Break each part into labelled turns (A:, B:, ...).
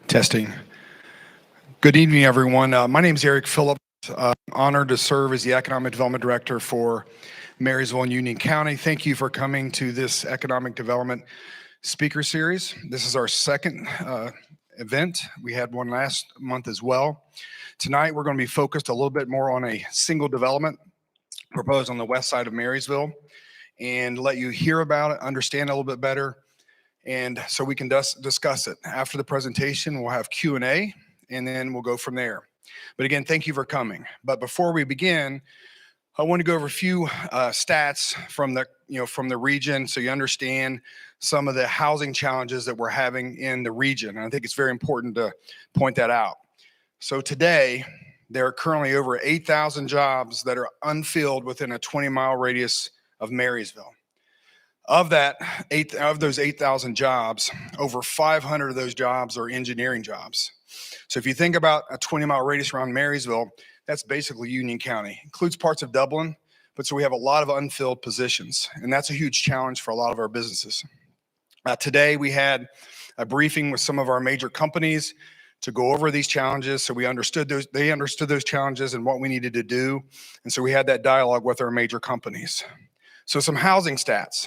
A: Testing. Good evening, everyone. My name is Eric Phillips. Honored to serve as the Economic Development Director for Marysville and Union County. Thank you for coming to this Economic Development Speaker Series. This is our second event. We had one last month as well. Tonight, we're going to be focused a little bit more on a single development proposed on the west side of Marysville and let you hear about it, understand it a little bit better, and so we can discuss it. After the presentation, we'll have Q&A, and then we'll go from there. But again, thank you for coming. But before we begin, I want to go over a few stats from the region so you understand some of the housing challenges that we're having in the region. And I think it's very important to point that out. So today, there are currently over 8,000 jobs that are unfilled within a 20-mile radius of Marysville. Of those 8,000 jobs, over 500 of those jobs are engineering jobs. So if you think about a 20-mile radius around Marysville, that's basically Union County. Includes parts of Dublin, but so we have a lot of unfilled positions, and that's a huge challenge for a lot of our businesses. Today, we had a briefing with some of our major companies to go over these challenges, so they understood those challenges and what we needed to do, and so we had that dialogue with our major companies. So some housing stats.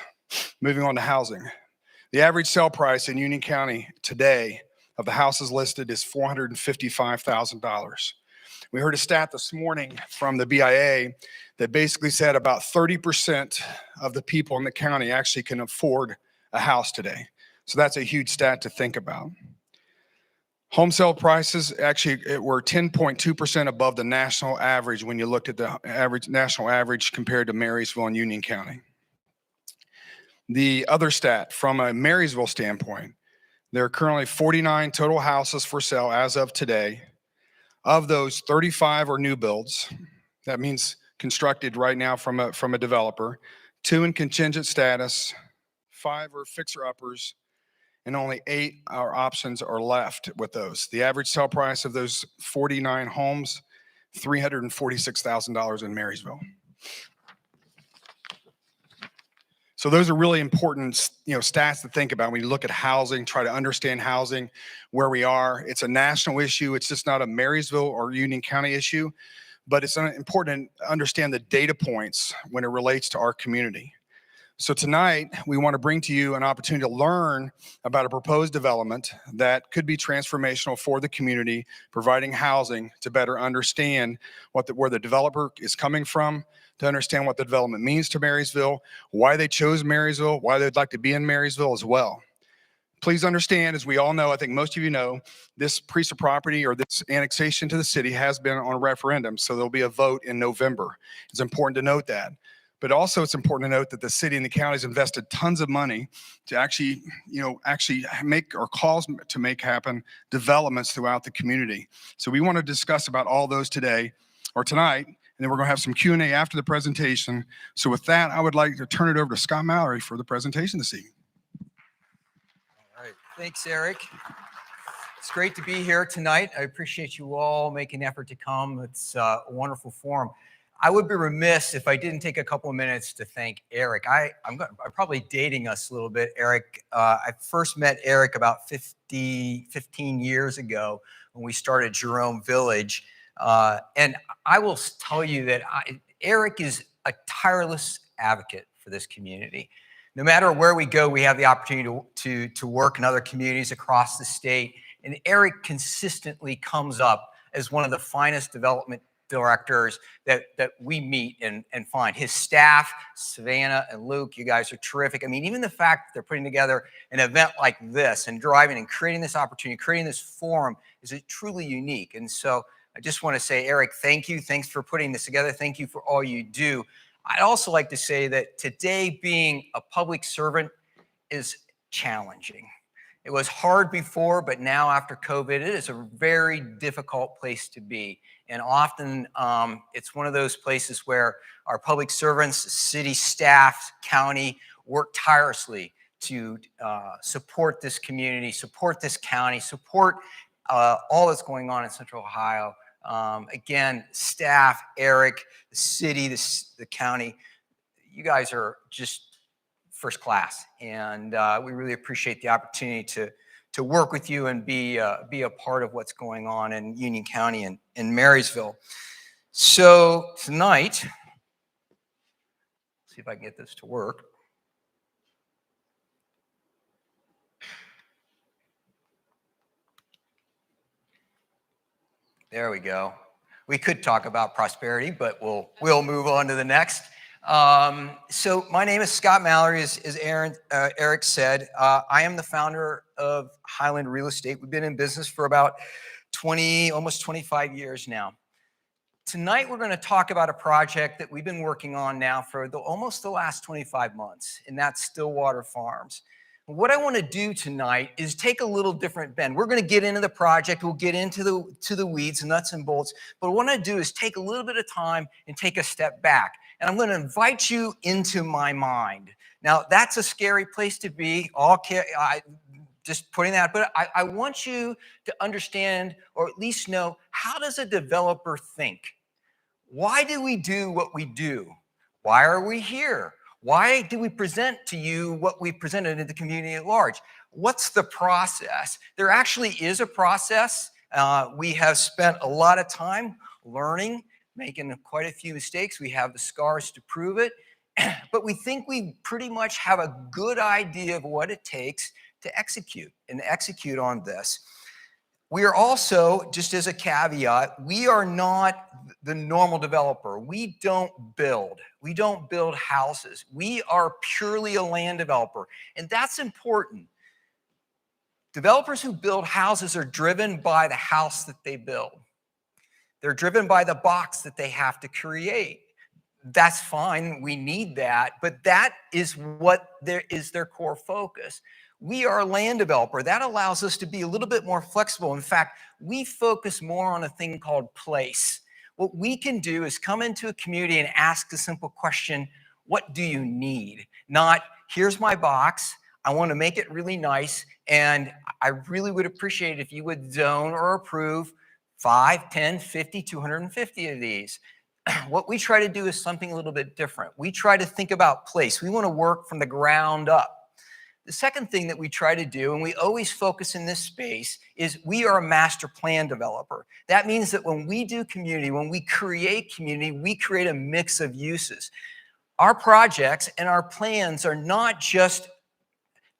A: Moving on to housing. The average sale price in Union County today of the houses listed is $455,000. We heard a stat this morning from the BIA that basically said about 30% of the people in the county actually can afford a house today. So that's a huge stat to think about. Home sale prices actually were 10.2% above the national average when you looked at the national average compared to Marysville and Union County. The other stat, from a Marysville standpoint, there are currently 49 total houses for sale as of today. Of those, 35 are new builds. That means constructed right now from a developer. 2 in contingent status, 5 are fixer-uppers, and only 8 options are left with those. The average sale price of those 49 homes, $346,000 in Marysville. So those are really important, stats to think about when you look at housing, try to understand housing, where we are. It's a national issue. It's just not a Marysville or Union County issue, but it's important to understand the data points when it relates to our community. So tonight, we want to bring to you an opportunity to learn about a proposed development that could be transformational for the community, providing housing to better understand where the developer is coming from, to understand what the development means to Marysville, why they chose Marysville, why they'd like to be in Marysville as well. Please understand, as we all know, I think most of you know, this piece of property or this annexation to the city has been on a referendum, so there'll be a vote in November. It's important to note that. But also it's important to note that the city and the county has invested tons of money to actually make or cause to make happen developments throughout the community. So we want to discuss about all those today or tonight, and then we're going to have some Q&A after the presentation. So with that, I would like to turn it over to Scott Mallory for the presentation this evening.
B: All right, thanks, Eric. It's great to be here tonight. I appreciate you all making an effort to come. It's a wonderful forum. I would be remiss if I didn't take a couple of minutes to thank Eric. I'm probably dating us a little bit, Eric. I first met Eric about 15 years ago when we started Jerome Village. And I will tell you that Eric is a tireless advocate for this community. No matter where we go, we have the opportunity to work in other communities across the state. And Eric consistently comes up as one of the finest development directors that we meet and find. His staff, Savannah and Luke, you guys are terrific. I mean, even the fact that they're putting together an event like this and driving and creating this opportunity, creating this forum is truly unique. And so I just want to say, Eric, thank you. Thanks for putting this together. Thank you for all you do. I'd also like to say that today being a public servant is challenging. It was hard before, but now after COVID, it is a very difficult place to be. And often it's one of those places where our public servants, city staff, county work tirelessly to support this community, support this county, support all that's going on in Central Ohio. Again, staff, Eric, the city, the county, you guys are just first class, and we really appreciate the opportunity to to work with you and be a part of what's going on in Union County and in Marysville. So tonight, see if I can get this to work. There we go. We could talk about prosperity, but we'll move on to the next. So my name is Scott Mallory, as Eric said. I am the founder of Highland Real Estate. We've been in business for about almost 25 years now. Tonight, we're going to talk about a project that we've been working on now for almost the last 25 months, and that's Stillwater Farms. What I want to do tonight is take a little different bend. We're going to get into the project. We'll get into the weeds, nuts and bolts. But what I want to do is take a little bit of time and take a step back. And I'm going to invite you into my mind. Now, that's a scary place to be. Just putting that, but I want you to understand, or at least know, how does a developer think? Why do we do what we do? Why are we here? Why do we present to you what we presented to the community at large? What's the process? There actually is a process. We have spent a lot of time learning, making quite a few mistakes. We have the scars to prove it, but we think we pretty much have a good idea of what it takes to execute on this. We are also, just as a caveat, we are not the normal developer. We don't build houses. We are purely a land developer, and that's important. Developers who build houses are driven by the house that they build. They're driven by the box that they have to create. That's fine, we need that, but that is what is their core focus. We are a land developer. That allows us to be a little bit more flexible. In fact, we focus more on a thing called place. What we can do is come into a community and ask the simple question, what do you need? Not, here's my box, I want to make it really nice, and I really would appreciate it if you would zone or approve 5, 10, 50, 250 of these. What we try to do is something a little bit different. We try to think about place. We want to work from the ground up. The second thing that we try to do, and we always focus in this space, is we are a master plan developer. That means that when we do community, when we create community, we create a mix of uses. Our projects and our plans are not just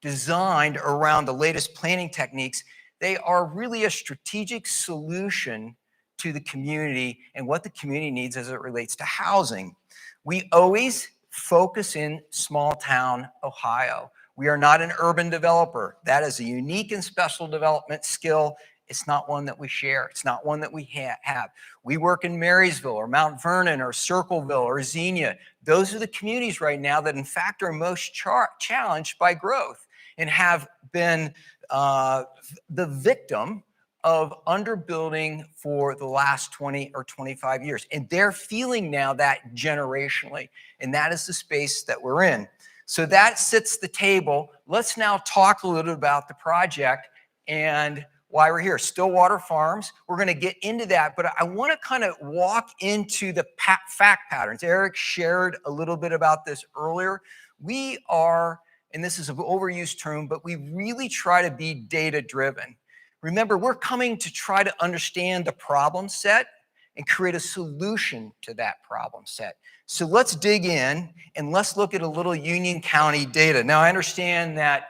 B: designed around the latest planning techniques. They are really a strategic solution to the community and what the community needs as it relates to housing. We always focus in small town Ohio. We are not an urban developer. That is a unique and special development skill. It's not one that we share. It's not one that we have. We work in Marysville or Mount Vernon or Circleville or Xenia. Those are the communities right now that in fact are most challenged by growth and have been the victim of underbuilding for the last 20 or 25 years. And they're feeling now that generationally. And that is the space that we're in. So that sets the table. Let's now talk a little about the project and why we're here. Stillwater Farms, we're going to get into that, but I want to kind of walk into the fact patterns. Eric shared a little bit about this earlier. We are, and this is an overused term, but we really try to be data-driven. Remember, we're coming to try to understand the problem set and create a solution to that problem set. So let's dig in and let's look at a little Union County data. Now, I understand that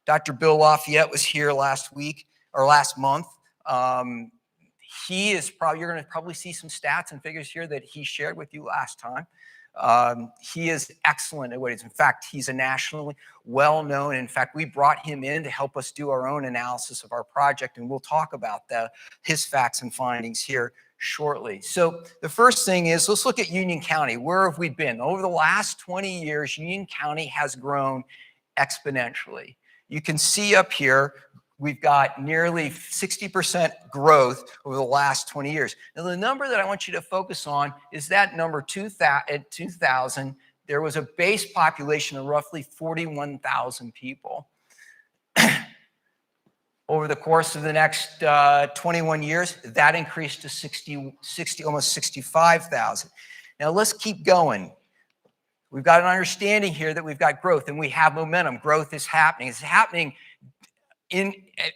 B: Dr. Bill Lafayette was here last week or last month. You're going to probably see some stats and figures here that he shared with you last time. He is excellent at what he's. In fact, he's a nationally well-known. In fact, we brought him in to help us do our own analysis of our project, and we'll talk about his facts and findings here shortly. So the first thing is, let's look at Union County. Where have we been? Over the last 20 years, Union County has grown exponentially. You can see up here, we've got nearly 60% growth over the last 20 years. Now, the number that I want you to focus on is that number 2000. There was a base population of roughly 41,000 people. Over the course of the next 21 years, that increased to almost 65,000. Now let's keep going. We've got an understanding here that we've got growth and we have momentum. Growth is happening. It's happening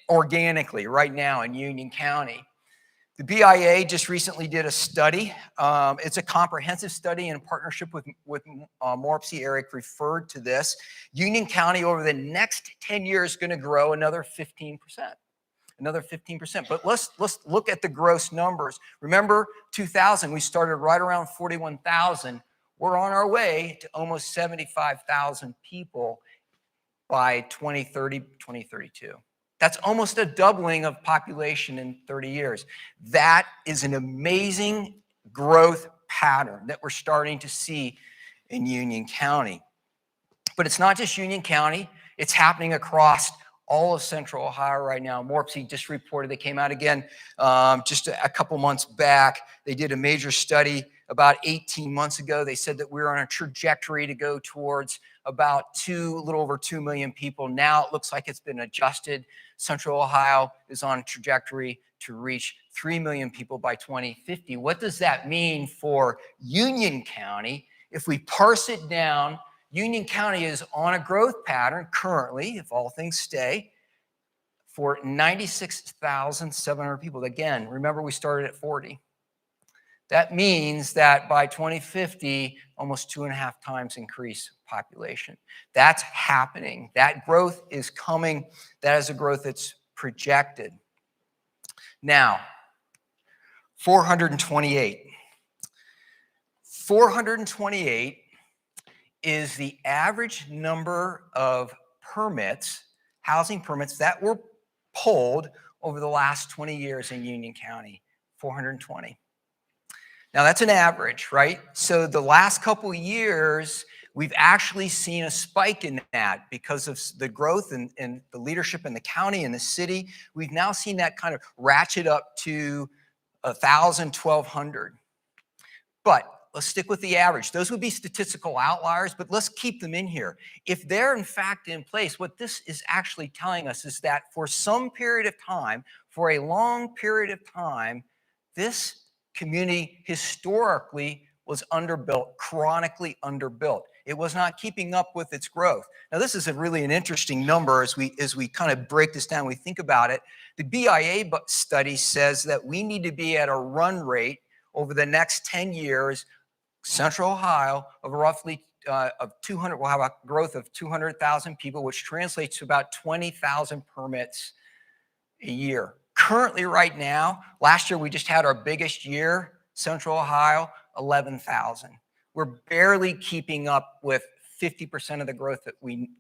B: organically right now in Union County. The BIA just recently did a study. It's a comprehensive study in partnership with Morpsey. Eric referred to this. Union County over the next 10 years is going to grow another 15%. Another 15%. But let's look at the gross numbers. Remember 2000, we started right around 41,000. We're on our way to almost 75,000 people by 2030, 2032. That's almost a doubling of population in 30 years. That is an amazing growth pattern that we're starting to see in Union County. But it's not just Union County. It's happening across all of Central Ohio right now. Morpsey just reported, they came out again just a couple months back. They did a major study about 18 months ago. They said that we're on a trajectory to go towards about a little over 2 million people. Now it looks like it's been adjusted. Central Ohio is on a trajectory to reach 3 million people by 2050. What does that mean for Union County? If we parse it down, Union County is on a growth pattern currently, if all things stay, for 96,700 people. Again, remember we started at 40. That means that by 2050, almost 2.5 times increase population. That's happening. That growth is coming. That is a growth that's projected. Now, 428. 428 is the average number of permits, housing permits that were pulled over the last 20 years in Union County, 420. Now that's an average, right? So the last couple of years, we've actually seen a spike in that because of the growth and the leadership in the county and the city. We've now seen that kind of ratchet up to 1,000, 1,200. But let's stick with the average. Those would be statistical outliers, but let's keep them in here. If they're in fact in place, what this is actually telling us is that for some period of time, for a long period of time, this community historically was underbuilt, chronically underbuilt. It was not keeping up with its growth. Now, this is really an interesting number as we kind of break this down, we think about it. The BIA study says that we need to be at a run rate over the next 10 years, Central Ohio, of roughly of 200, we'll have a growth of 200,000 people, which translates to about 20,000 permits a year. Currently, right now, last year we just had our biggest year, Central Ohio, 11,000. We're barely keeping up with 50% of the growth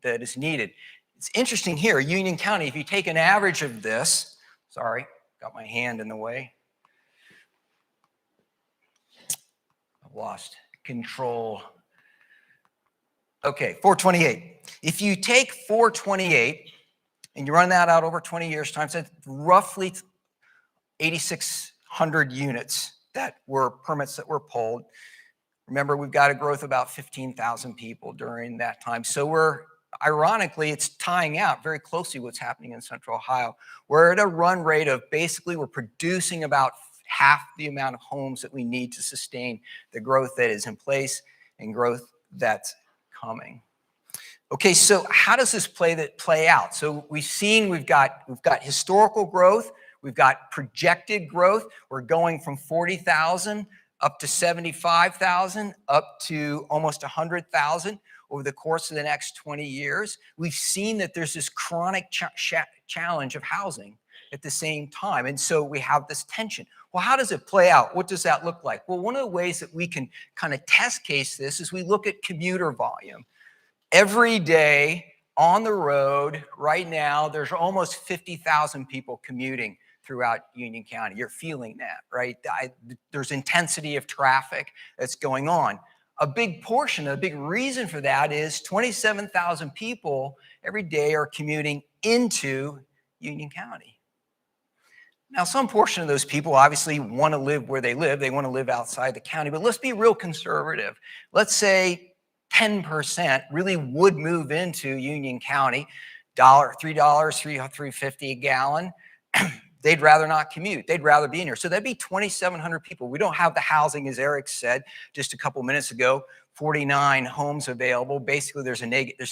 B: that is needed. It's interesting here, Union County, if you take an average of this, sorry, got my hand in the way. I've lost control. Okay, 428. If you take 428 and you run that out over 20 years times, that's roughly 8,600 units that were permits that were pulled. Remember, we've got a growth of about 15,000 people during that time. So ironically, it's tying out very closely what's happening in Central Ohio. We're at a run rate of basically we're producing about half the amount of homes that we need to sustain the growth that is in place and growth that's coming. Okay, so how does this play out? So we've got historical growth, we've got projected growth. We're going from 40,000 up to 75,000, up to almost 100,000 over the course of the next 20 years. We've seen that there's this chronic challenge of housing at the same time. And so we have this tension. Well, how does it play out? What does that look like? Well, one of the ways that we can kind of test case this is we look at commuter volume. Every day on the road right now, there's almost 50,000 people commuting throughout Union County. You're feeling that, right? There's intensity of traffic that's going on. A big portion, a big reason for that is 27,000 people every day are commuting into Union County. Now, some portion of those people obviously want to live where they live. They want to live outside the county, but let's be real conservative. Let's say 10% really would move into Union County, $3.50 a gallon. They'd rather not commute. They'd rather be in here. So that'd be 2,700 people. We don't have the housing, as Eric said just a couple minutes ago, 49 homes available. Basically, there's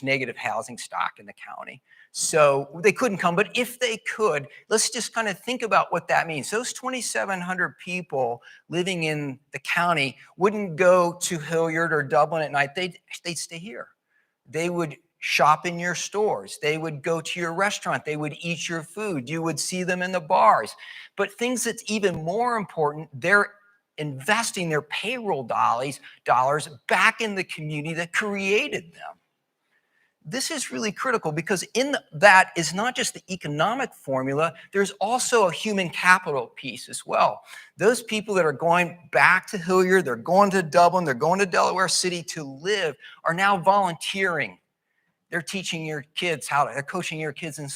B: negative housing stock in the county. So they couldn't come, but if they could, let's just kind of think about what that means. Those 2,700 people living in the county wouldn't go to Hilliard or Dublin at night. They'd stay here. They would shop in your stores. They would go to your restaurant. They would eat your food. You would see them in the bars. But things that's even more important, they're investing their payroll dollars back in the community that created them. This is really critical because in that is not just the economic formula, there's also a human capital piece as well. Those people that are going back to Hilliard, they're going to Dublin, they're going to Delaware City to live, are now volunteering. They're teaching your kids they're coaching your kids in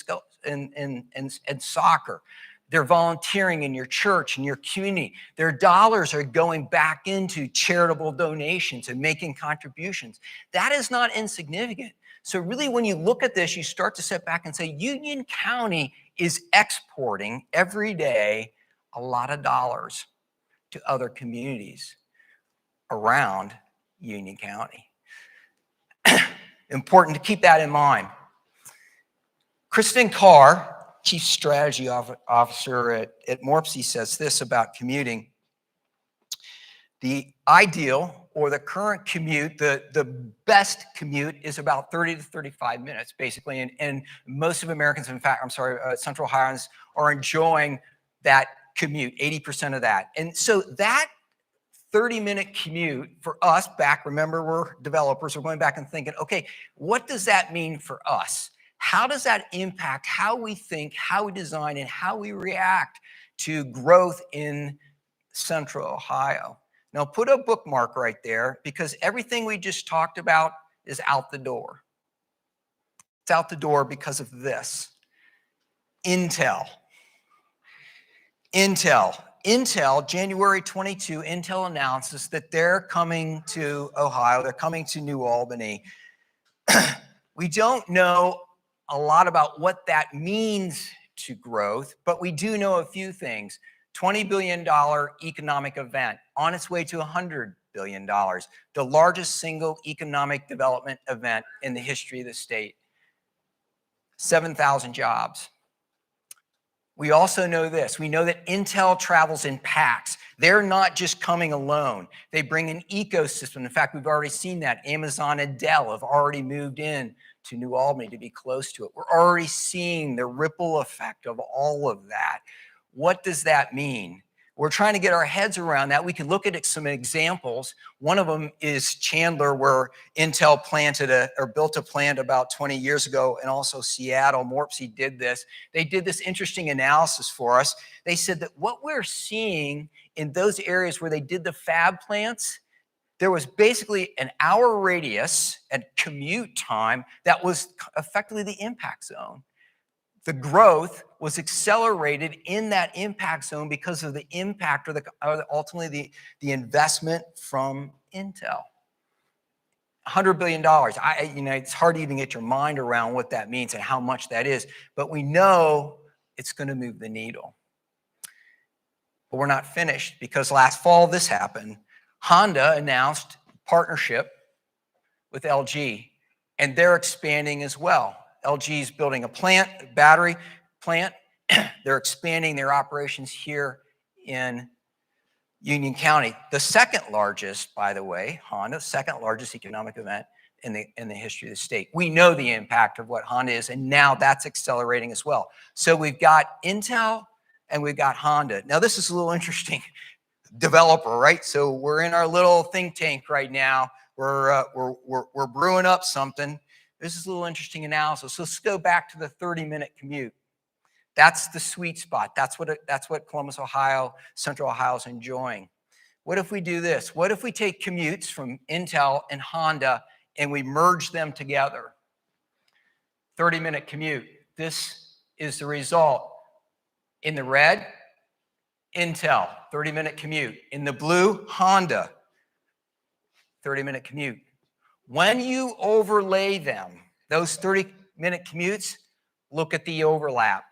B: soccer. They're volunteering in your church, in your community. Their dollars are going back into charitable donations and making contributions. That is not insignificant. So really, when you look at this, you start to sit back and say, Union County is exporting every day a lot of dollars to other communities around Union County. Important to keep that in mind. Kristen Carr, Chief Strategy Officer at Morpsey, says this about commuting. The ideal or the current commute, the best commute is about 30 to 35 minutes, basically. And most of Americans, in fact, Central Ohioans are enjoying that commute, 80% of that. And so that 30-minute commute for us remember, we're developers, we're going back and thinking, okay, what does that mean for us? How does that impact how we think, how we design, and how we react to growth in Central Ohio? Now, put a bookmark right there because everything we just talked about is out the door. It's out the door because of this. Intel, January 22, Intel announces that they're coming to Ohio. They're coming to New Albany. We don't know a lot about what that means to growth, but we do know a few things. $20 billion economic event on its way to $100 billion, the largest single economic development event in the history of the state. 7,000 jobs. We also know this. We know that Intel travels in packs. They're not just coming alone. They bring an ecosystem. In fact, we've already seen that. Amazon and Dell have already moved in to New Albany to be close to it. We're already seeing the ripple effect of all of that. What does that mean? We're trying to get our heads around that. We can look at some examples. One of them is Chandler, where Intel built a plant about 20 years ago, and also Seattle. Morpsey did this. They did this interesting analysis for us. They said that what we're seeing in those areas where they did the fab plants, there was basically an hour radius and commute time that was effectively the impact zone. The growth was accelerated in that impact zone because of the impact or ultimately the investment from Intel. $100 billion. It's hard to even get your mind around what that means and how much that is, but we know it's going to move the needle. But we're not finished because last fall this happened. Honda announced partnership with LG, and they're expanding as well. LG is building a battery plant. They're expanding their operations here in Union County. The second largest, by the way, Honda, second largest economic event in the history of the state. We know the impact of what Honda is, and now that's accelerating as well. So we've got Intel and we've got Honda. Now this is a little interesting. Developer, right? So we're in our little think tank right now. We're brewing up something. This is a little interesting analysis. Let's go back to the 30-minute commute. That's the sweet spot. That's what Columbus, Ohio, Central Ohio is enjoying. What if we do this? What if we take commutes from Intel and Honda and we merge them together? 30-minute commute. This is the result. In the red, Intel, 30-minute commute. In the blue, Honda, 30-minute commute. When you overlay them, those 30-minute commutes, look at the overlap.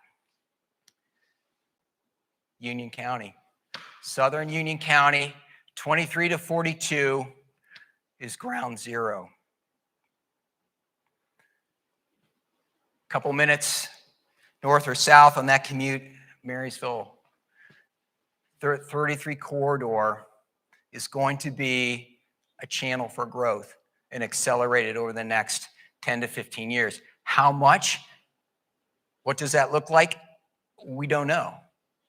B: Union County. Southern Union County, 23 to 42 is ground zero. couple minutes north or south on that commute, Marysville 33 corridor is going to be a channel for growth and accelerated over the next 10 to 15 years. How much? What does that look like? We don't know.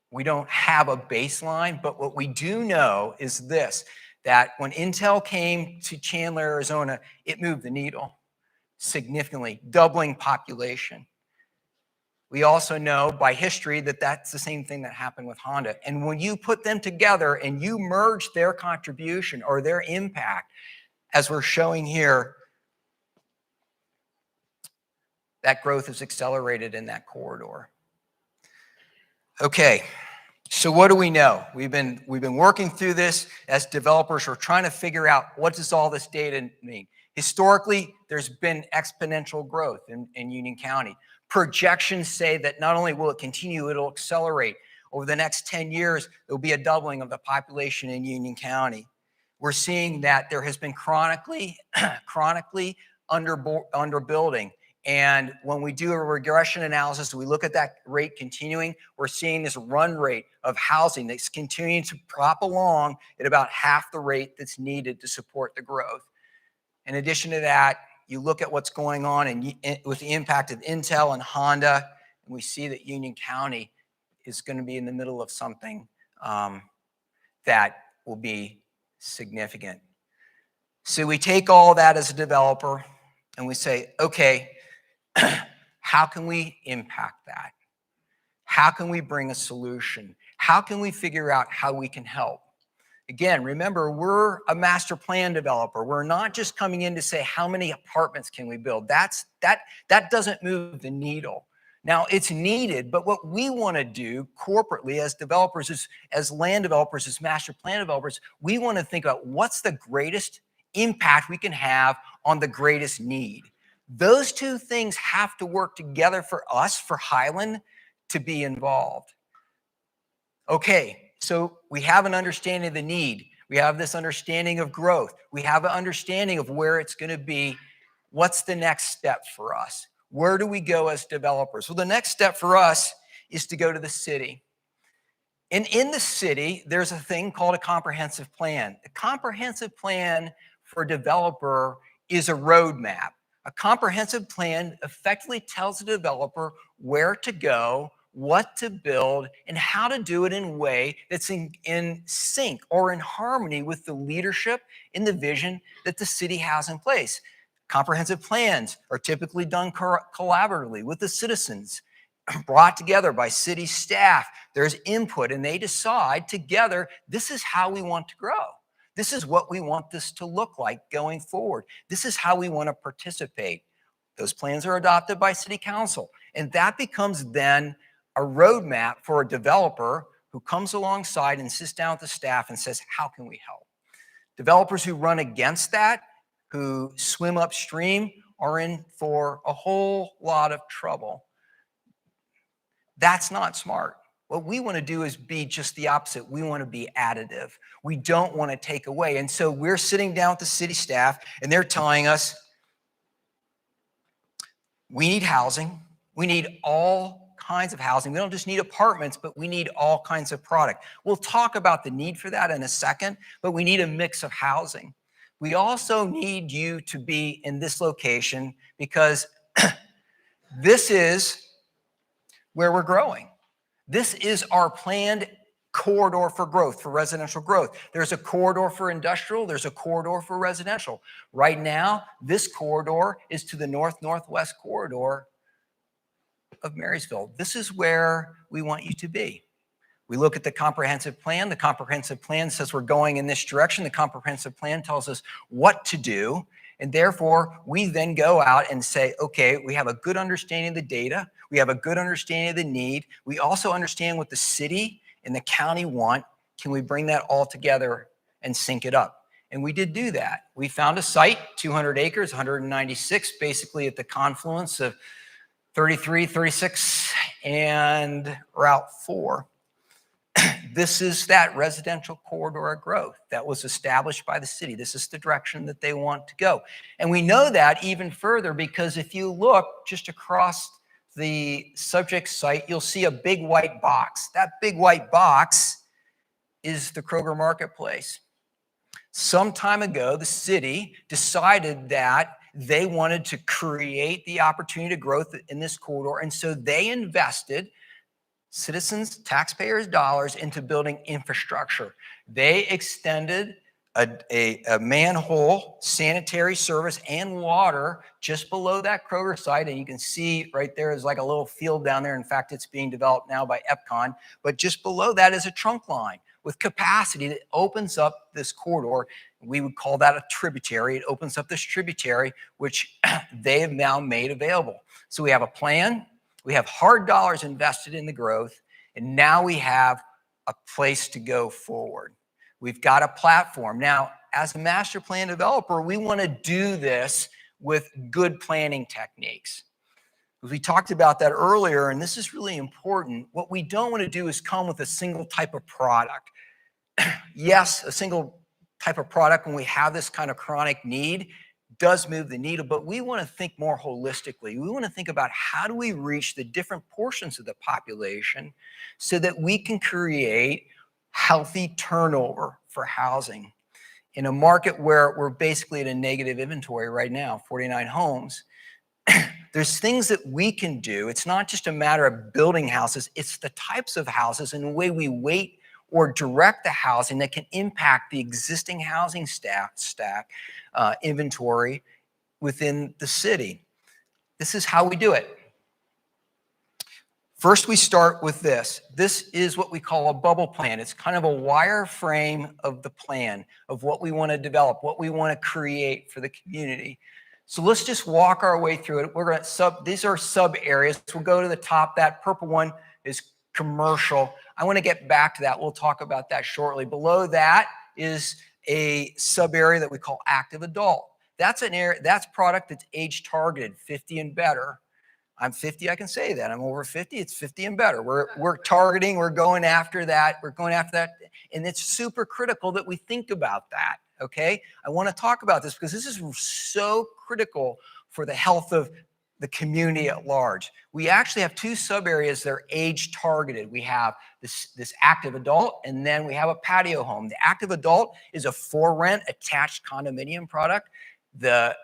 B: We don't have a baseline, but what we do know is this, that when Intel came to Chandler, Arizona, it moved the needle significantly, doubling population. We also know by history that that's the same thing that happened with Honda. And when you put them together and you merge their contribution or their impact, as we're showing here, that growth is accelerated in that corridor. Okay, so what do we know? We've been working through this as developers. We're trying to figure out, what does all this data mean? Historically, there's been exponential growth in Union County. Projections say that not only will it continue, it'll accelerate. Over the next 10 years, there'll be a doubling of the population in Union County. We're seeing that there has been chronically underbuilding. And when we do a regression analysis, we look at that rate continuing, we're seeing this run rate of housing that's continuing to prop along at about half the rate that's needed to support the growth. In addition to that, you look at what's going on with the impact of Intel and Honda, and we see that Union County is going to be in the middle of something that will be significant. So we take all that as a developer and we say, okay, how can we impact that? How can we bring a solution? How can we figure out how we can help? Again, remember, we're a master plan developer. We're not just coming in to say, how many apartments can we build? That doesn't move the needle. Now, it's needed, but what we want to do corporately as developers, as land developers, as master plan developers, we want to think about what's the greatest impact we can have on the greatest need. Those two things have to work together for us, for Highland, to be involved. Okay, so we have an understanding of the need. We have this understanding of growth. We have an understanding of where it's going to be. What's the next step for us? Where do we go as developers? Well, the next step for us is to go to the city. And in the city, there's a thing called a comprehensive plan. A comprehensive plan for a developer is a roadmap. A comprehensive plan effectively tells the developer where to go, what to build, and how to do it in a way that's in sync or in harmony with the leadership and the vision that the city has in place. Comprehensive plans are typically done collaboratively with the citizens, brought together by city staff. There's input, and they decide together, this is how we want to grow. This is what we want this to look like going forward. This is how we want to participate. Those plans are adopted by city council, and that becomes then a roadmap for a developer who comes alongside and sits down with the staff and says, how can we help? Developers who run against that, who swim upstream, are in for a whole lot of trouble. That's not smart. What we want to do is be just the opposite. We want to be additive. We don't want to take away. And so we're sitting down with the city staff, and they're telling us, we need housing. We need all kinds of housing. We don't just need apartments, but we need all kinds of product. We'll talk about the need for that in a second, but we need a mix of housing. We also need you to be in this location because this is where we're growing. This is our planned corridor for growth, for residential growth. There's a corridor for industrial. There's a corridor for residential. Right now, this corridor is to the north-northwest corridor of Marysville. This is where we want you to be. We look at the comprehensive plan. The comprehensive plan says we're going in this direction. The comprehensive plan tells us what to do. And therefore, we then go out and say, okay, we have a good understanding of the data. We have a good understanding of the need. We also understand what the city and the county want. Can we bring that all together and sync it up? And we did do that. We found a site, 200 acres, 196, basically at the confluence of 33, 36, and Route 4. This is that residential corridor of growth that was established by the city. This is the direction that they want to go. And we know that even further because if you look just across the subject site, you'll see a big white box. That big white box is the Kroger Marketplace. Some time ago, the city decided that they wanted to create the opportunity to growth in this corridor, and so they invested citizens, taxpayers' dollars into building infrastructure. They extended a manhole, sanitary service, and water just below that Kroger site. And you can see right there is like a little field down there. In fact, it's being developed now by Epcon. But just below that is a trunk line with capacity that opens up this corridor. We would call that a tributary. It opens up this tributary, which they have now made available. So we have a plan. We have hard dollars invested in the growth. And now we have a place to go forward. We've got a platform. Now, as a master plan developer, we want to do this with good planning techniques. We talked about that earlier, and this is really important. What we don't want to do is come with a single type of product. Yes, a single type of product when we have this kind of chronic need does move the needle, but we want to think more holistically. We want to think about how do we reach the different portions of the population so that we can create healthy turnover for housing. In a market where we're basically at a negative inventory right now, 49 homes, there's things that we can do. It's not just a matter of building houses, it's the types of houses and the way we weight or direct the housing that can impact the existing housing stack inventory within the city. This is how we do it. First, we start with this. This is what we call a bubble plan. It's kind of a wireframe of the plan of what we want to develop, what we want to create for the community. So let's just walk our way through it. We're going to these are sub areas. We'll go to the top. That purple one is commercial. I want to get back to that. We'll talk about that shortly. Below that is a sub area that we call active adult. That's an area, that's product that's age targeted, 50 and better. I'm 50, I can say that. I'm over 50, it's 50 and better. We're targeting, we're going after that. And it's super critical that we think about that, okay? I want to talk about this because this is so critical for the health of the community at large. We actually have two sub areas that are age targeted. We have this active adult, and then we have a patio home. The active adult is a for rent attached condominium product. The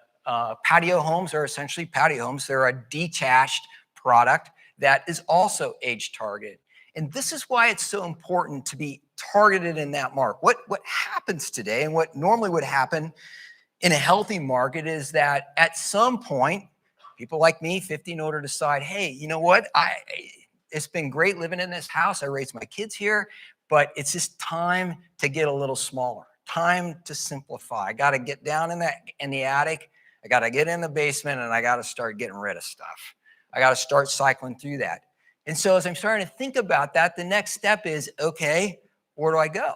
B: patio homes are essentially patio homes. They're a detached product that is also age targeted. And this is why it's so important to be targeted in that market. What happens today and what normally would happen in a healthy market is that at some point, people like me, 50 and older, decide, hey, you know what? It's been great living in this house. I raised my kids here, but it's just time to get a little smaller. Time to simplify. I got to get down in the attic. I got to get in the basement, and I got to start getting rid of stuff. I got to start cycling through that. And so as I'm starting to think about that, the next step is, okay, where do I go?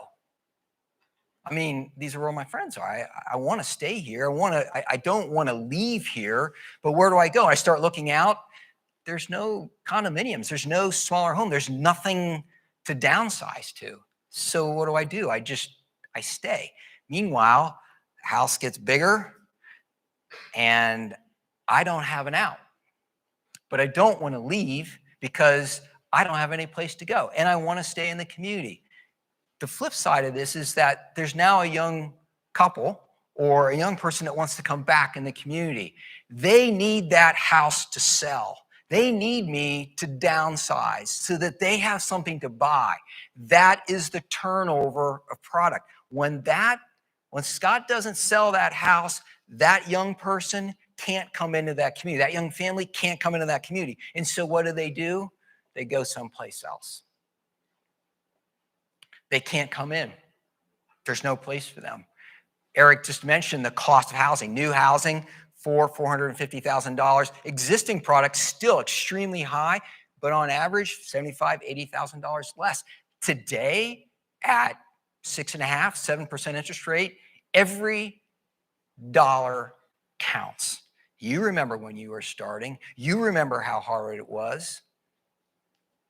B: I mean, these are where my friends are. I want to stay here. I don't want to leave here, but where do I go? I start looking out. There's no condominiums. There's no smaller home. There's nothing to downsize to. So what do? I stay. Meanwhile, the house gets bigger and I don't have an out. But I don't want to leave because I don't have any place to go. And I want to stay in the community. The flip side of this is that there's now a young couple or a young person that wants to come back in the community. They need that house to sell. They need me to downsize so that they have something to buy. That is the turnover of product. When Scott doesn't sell that house, that young person can't come into that community. That young family can't come into that community. And so what do? They go someplace else. They can't come in. There's no place for them. Eric just mentioned the cost of housing. New housing, $450,000. Existing products still extremely high, but on average, $75,000, $80,000 less. Today, at 6.5%, 7% interest rate, every dollar counts. You remember when you were starting. You remember how hard it was.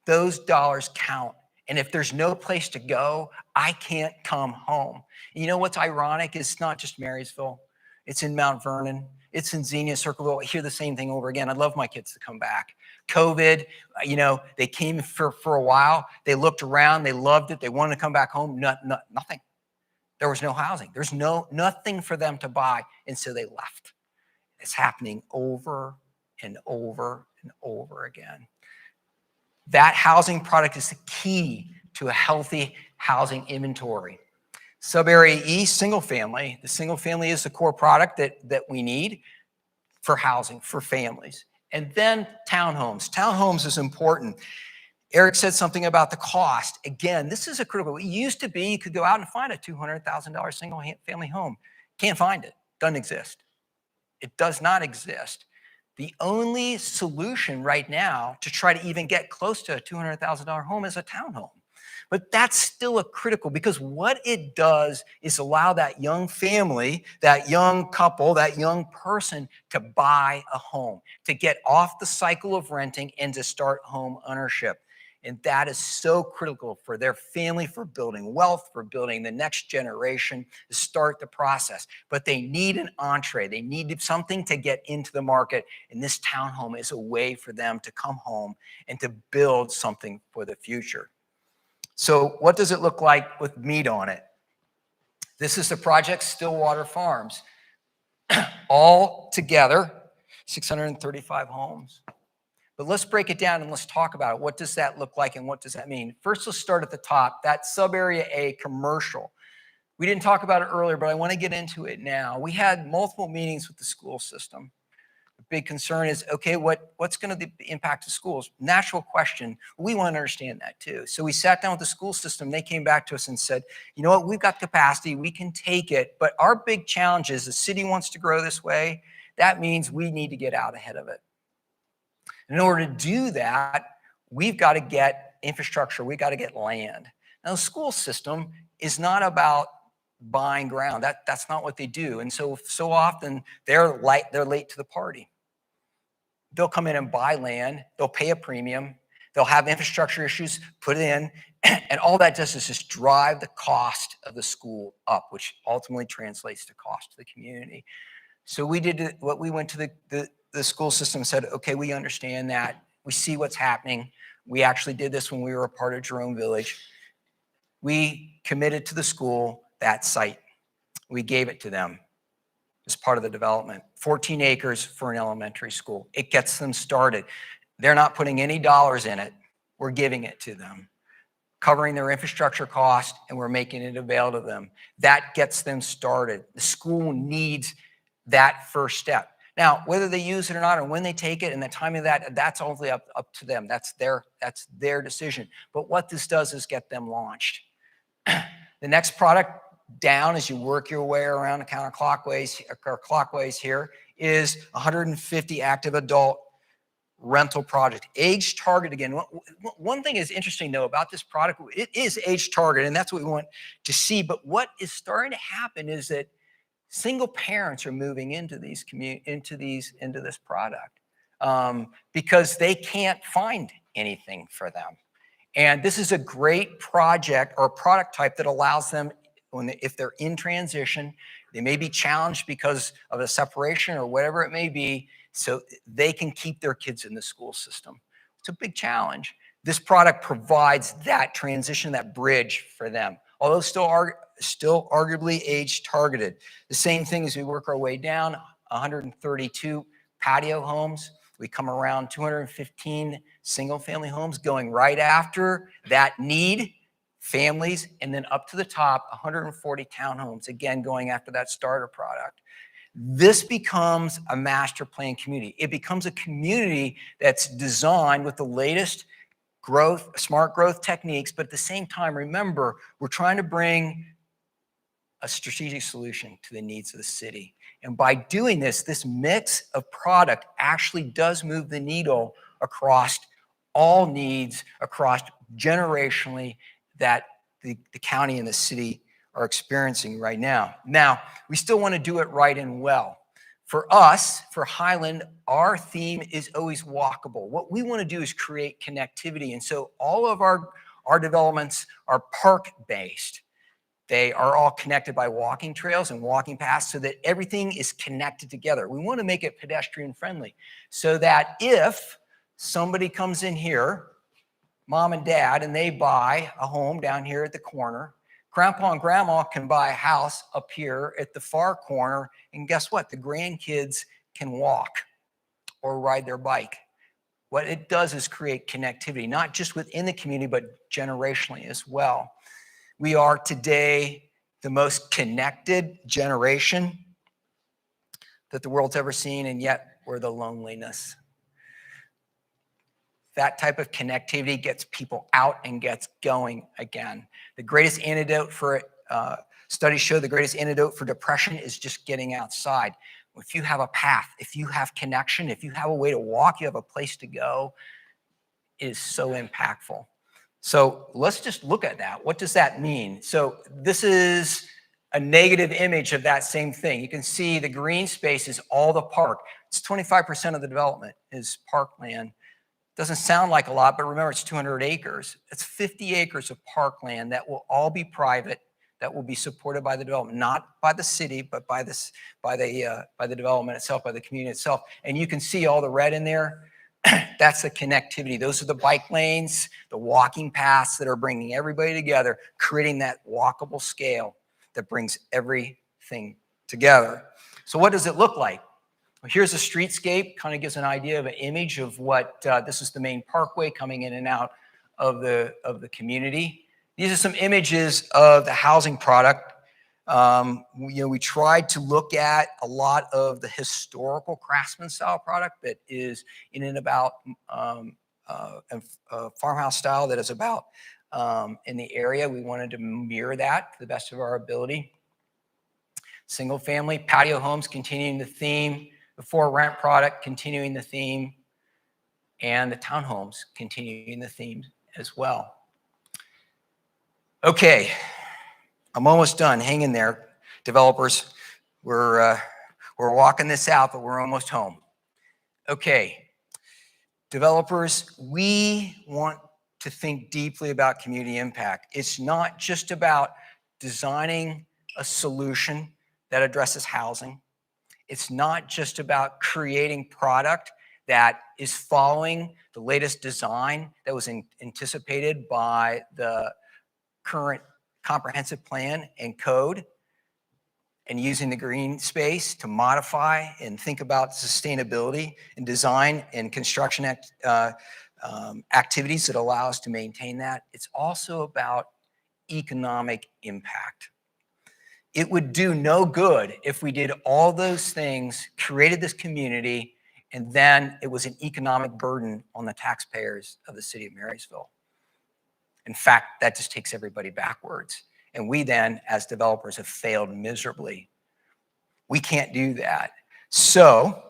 B: Those dollars count. And if there's no place to go, I can't come home. You know what's ironic? It's not just Marysville. It's in Mount Vernon. It's in Xenia, Circleville. I hear the same thing over again. I'd love my kids to come back. COVID, they came for a while. They looked around. They loved it. They wanted to come back home. Nothing. There was no housing. There's nothing for them to buy. And so they left. It's happening over and over and over again. That housing product is the key to a healthy housing inventory. Sub-area E, single family. The single family is the core product that we need for housing, for families. And then townhomes. Townhomes is important. Eric said something about the cost. Again, this is a critical. It used to be you could go out and find a $200,000 single family home. Can't find it. Doesn't exist. It does not exist. The only solution right now to try to even get close to a $200,000 home is a townhome. But that's still a critical, because what it does is allow that young family, that young couple, that young person to buy a home, to get off the cycle of renting and to start home ownership. And that is so critical for their family, for building wealth, for building the next generation, to start the process. But they need an entree. They need something to get into the market. And this townhome is a way for them to come home and to build something for the future. So what does it look like with meat on it? This is the project Stillwater Farms. All together, 635 homes. But let's break it down and let's talk about it. What does that look like and what does that mean? First, let's start at the top. That sub-area A, commercial. We didn't talk about it earlier, but I want to get into it now. We had multiple meetings with the school system. The big concern is, okay, what's going to impact the schools? Natural question. We want to understand that too. So we sat down with the school system. They came back to us and said, you know what, we've got capacity. We can take it. But our big challenge is the city wants to grow this way. That means we need to get out ahead of it. In order to do that, we've got to get infrastructure. We've got to get land. Now, the school system is not about buying ground. That's not what they do. And so often they're late to the party. They'll come in and buy land. They'll pay a premium. They'll have infrastructure issues put in. And all that does is just drive the cost of the school up, which ultimately translates to cost to the community. So we went to the school system and said, okay, we understand that. We see what's happening. We actually did this when we were a part of Jerome Village. We committed to the school that site. We gave it to them as part of the development. 14 acres for an elementary school. It gets them started. They're not putting any dollars in it. We're giving it to them, covering their infrastructure cost, and we're making it available to them. That gets them started. The school needs that first step. Now, whether they use it or not, or when they take it and the timing of that, that's only up to them. That's their decision. But what this does is get them launched. The next product down, as you work your way around the counterclockwise or clockwise here, is 150 active adult rental project. Age target again. One thing is interesting though about this product, it is age target, and that's what we want to see. But what is starting to happen is that single parents are moving into this product because they can't find anything for them. And this is a great project or product type that allows them, if they're in transition, they may be challenged because of a separation or whatever it may be, so they can keep their kids in the school system. It's a big challenge. This product provides that transition, that bridge for them, although still arguably age targeted. The same thing as we work our way down, 132 patio homes. We come around 215 single family homes going right after that need, families, and then up to the top, 140 townhomes, again, going after that starter product. This becomes a master plan community. It becomes a community that's designed with the latest growth, smart growth techniques, but at the same time, remember, we're trying to bring a strategic solution to the needs of the city. And by doing this, this mix of product actually does move the needle across all needs, across generationally, that the county and the city are experiencing right now. Now, we still want to do it right and well. For us, for Highland, our theme is always walkable. What we want to do is create connectivity. And so all of our developments are park-based. They are all connected by walking trails and walking paths so that everything is connected together. We want to make it pedestrian friendly so that if somebody comes in here, mom and dad, and they buy a home down here at the corner. Grandpa and grandma can buy a house up here at the far corner. And guess what? The grandkids can walk or ride their bike. What it does is create connectivity, not just within the community, but generationally as well. We are today the most connected generation that the world's ever seen, and yet we're the loneliness. That type of connectivity gets people out and gets going again. The greatest antidote for it, studies show the greatest antidote for depression is just getting outside. If you have a path, if you have connection, if you have a way to walk, you have a place to go, it is so impactful. So let's just look at that. What does that mean? So this is a negative image of that same thing. You can see the green space is all the park. It's 25% of the development is parkland. Doesn't sound like a lot, but remember, it's 200 acres. It's 50 acres of parkland that will all be private, that will be supported by the development, not by the city, but by the development itself, by the community itself. And you can see all the red in there. That's the connectivity. Those are the bike lanes, the walking paths that are bringing everybody together, creating that walkable scale that brings everything together. So what does it look like? Well, here's a streetscape, kind of gives an idea of an image of what, this is the main parkway coming in and out of the community. These are some images of the housing product. We tried to look at a lot of the historical craftsman style product that is in and about farmhouse style that is about in the area. We wanted to mirror that to the best of our ability. Single family, patio homes continuing the theme, the for rent product continuing the theme, and the townhomes continuing the theme as well. Okay, I'm almost done. Hang in there, developers. We're walking this out, but we're almost home. Okay, developers, we want to think deeply about community impact. It's not just about designing a solution that addresses housing. It's not just about creating product that is following the latest design that was anticipated by the current comprehensive plan and code, and using the green space to modify and think about sustainability and design and construction activities that allow us to maintain that. It's also about economic impact. It would do no good if we did all those things, created this community, and then it was an economic burden on the taxpayers of the city of Marysville. In fact, that just takes everybody backwards. And we then, as developers, have failed miserably. We can't do that. So,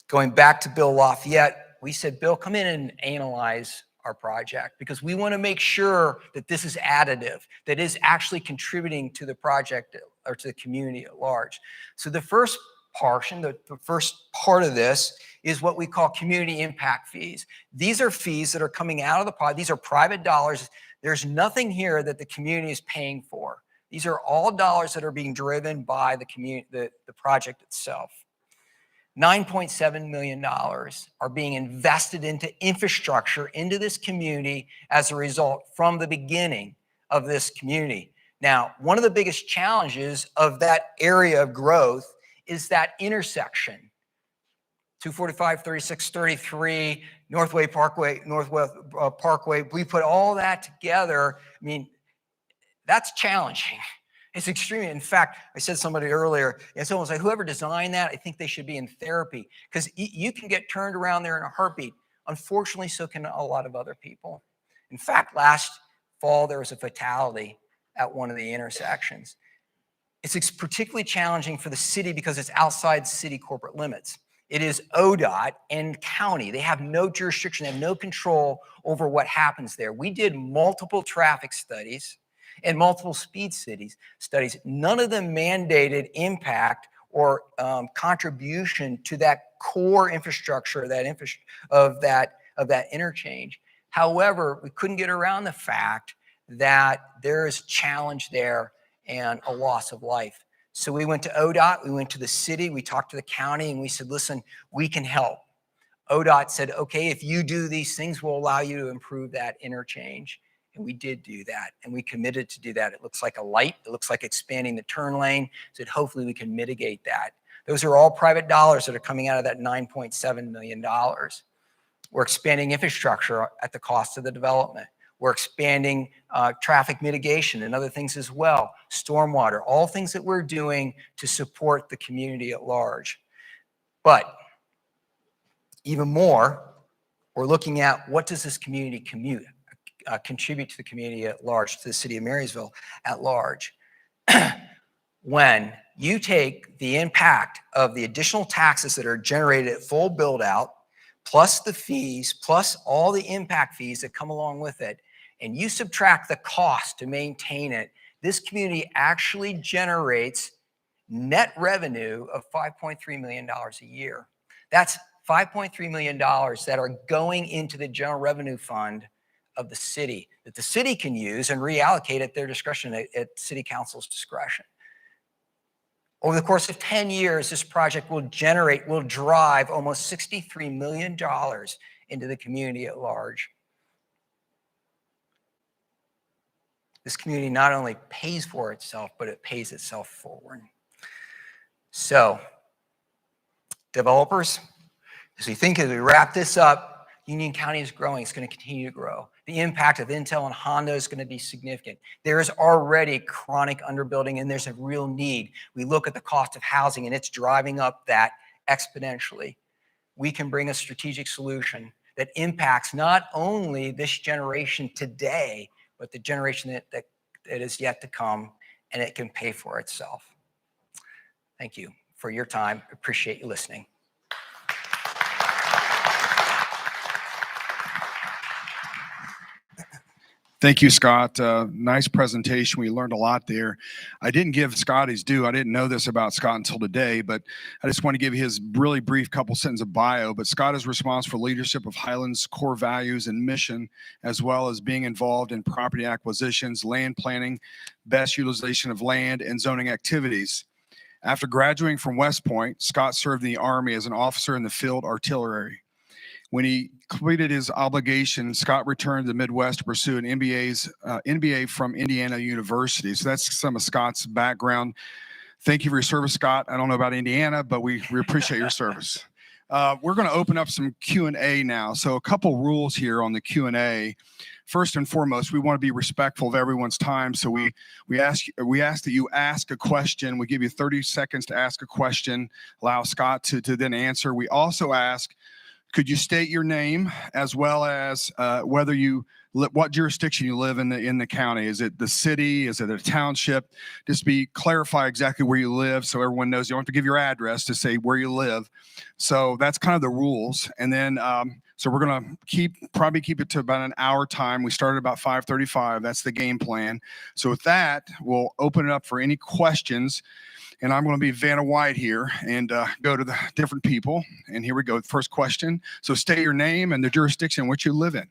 B: going back to Bill Lafayette, we said, Bill, come in and analyze our project, because we want to make sure that this is additive, that is actually contributing to the project or to the community at large. So the first portion, the first part of this is what we call community impact fees. These are fees that are coming out of the pod. These are private dollars. There's nothing here that the community is paying for. These are all dollars that are being driven by the community, the project itself. $9.7 million are being invested into infrastructure, into this community as a result from the beginning of this community. Now, one of the biggest challenges of that area of growth is that intersection. 245, 36, 33, Northwest Parkway. We put all that together. I mean, that's challenging. It's extreme. In fact, I said somebody earlier, and someone was like, whoever designed that, I think they should be in therapy, because you can get turned around there in a heartbeat. Unfortunately, so can a lot of other people. In fact, last fall, there was a fatality at one of the intersections. It's particularly challenging for the city because it's outside city corporate limits. It is ODOT and county. They have no jurisdiction, they have no control over what happens there. We did multiple traffic studies and multiple speed studies. None of them mandated impact or contribution to that core infrastructure of that interchange. However, we couldn't get around the fact that there is challenge there and a loss of life. So we went to ODOT, we went to the city, we talked to the county, and we said, listen, we can help. ODOT said, okay, if you do these things, we'll allow you to improve that interchange. And we did do that, and we committed to do that. It looks like a light. It looks like expanding the turn lane, so that hopefully we can mitigate that. Those are all private dollars that are coming out of that $9.7 million. We're expanding infrastructure at the cost of the development. We're expanding traffic mitigation and other things as well, stormwater, all things that we're doing to support the community at large. But even more, we're looking at what does this community contribute to the community at large, to the city of Marysville at large. When you take the impact of the additional taxes that are generated at full build out, plus the fees, plus all the impact fees that come along with it, and you subtract the cost to maintain it, this community actually generates net revenue of $5.3 million a year. That's $5.3 million that are going into the general revenue fund of the city, that the city can use and reallocate at their discretion, at city council's discretion. Over the course of 10 years, this project will drive almost $63 million into the community at large. This community not only pays for itself, but it pays itself forward. So, developers, as we wrap this up, Union County is growing. It's going to continue to grow. The impact of Intel and Honda is going to be significant. There is already chronic underbuilding, and there's a real need. We look at the cost of housing, and it's driving up that exponentially. We can bring a strategic solution that impacts not only this generation today, but the generation that is yet to come, and it can pay for itself. Thank you for your time. Appreciate you listening.
A: Thank you, Scott. Nice presentation. We learned a lot there. I didn't give Scott his due. I didn't know this about Scott until today, but I just want to give his really brief couple sentences of bio. But Scott is responsible for leadership of Highlands' core values and mission, as well as being involved in property acquisitions, land planning, best utilization of land, and zoning activities. After graduating from West Point, Scott served in the Army as an officer in the field artillery. When he completed his obligation, Scott returned to the Midwest to pursue an MBA from Indiana University. So that's some of Scott's background. Thank you for your service, Scott. I don't know about Indiana, but we appreciate your service. We're going to open up some Q&A now. So a couple rules here on the Q&A. First and foremost, we want to be respectful of everyone's time. So we ask that you ask a question. We give you 30 seconds to ask a question. Allow Scott to then answer. We also ask, could you state your name as well as what jurisdiction you live in the county? Is it the city? Is it a township? Just clarify exactly where you live so everyone knows. You don't have to give your address to say where you live. So that's kind of the rules. And then so we're going to probably keep it to about an hour time. We started about 5:35. That's the game plan. So with that, we'll open it up for any questions. And I'm going to be Vanna White here and go to the different people. And here we go. First question. So state your name and the jurisdiction in which you live in.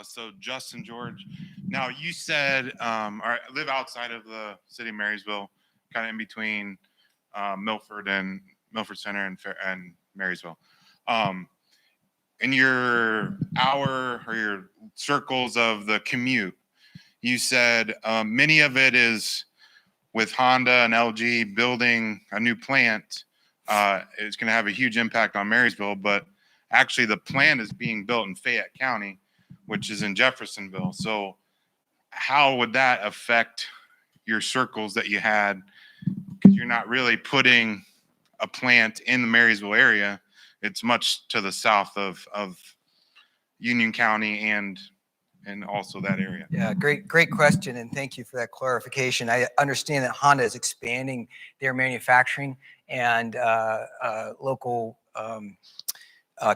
C: So Justin George. Now you said I live outside of the city of Marysville, kind of in between Milford Center and Marysville. In your hour or your circles of the commute, you said many of it is with Honda and LG building a new plant. It's going to have a huge impact on Marysville, but actually the plant is being built in Fayette County, which is in Jeffersonville. So how would that affect your circles that you had? Because you're not really putting a plant in the Marysville area. It's much to the south of Union County and also that area.
B: Yeah, great question, and thank you for that clarification. I understand that Honda is expanding their manufacturing and local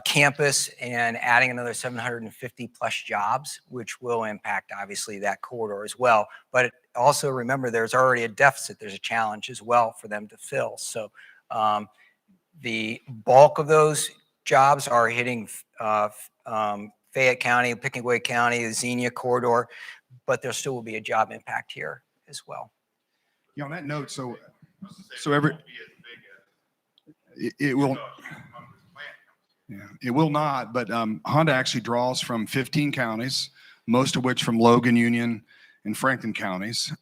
B: campus and adding another 750 plus jobs, which will impact obviously that corridor as well. But also remember, there's already a deficit. There's a challenge as well for them to fill. So the bulk of those jobs are hitting Fayette County, Pickaway County, the Xenia corridor, but there still will be a job impact here as well.
A: Yeah, on that note, so It will. Yeah, it will not, but Honda actually draws from 15 counties, most of which from Logan, Union, and Franklin counties.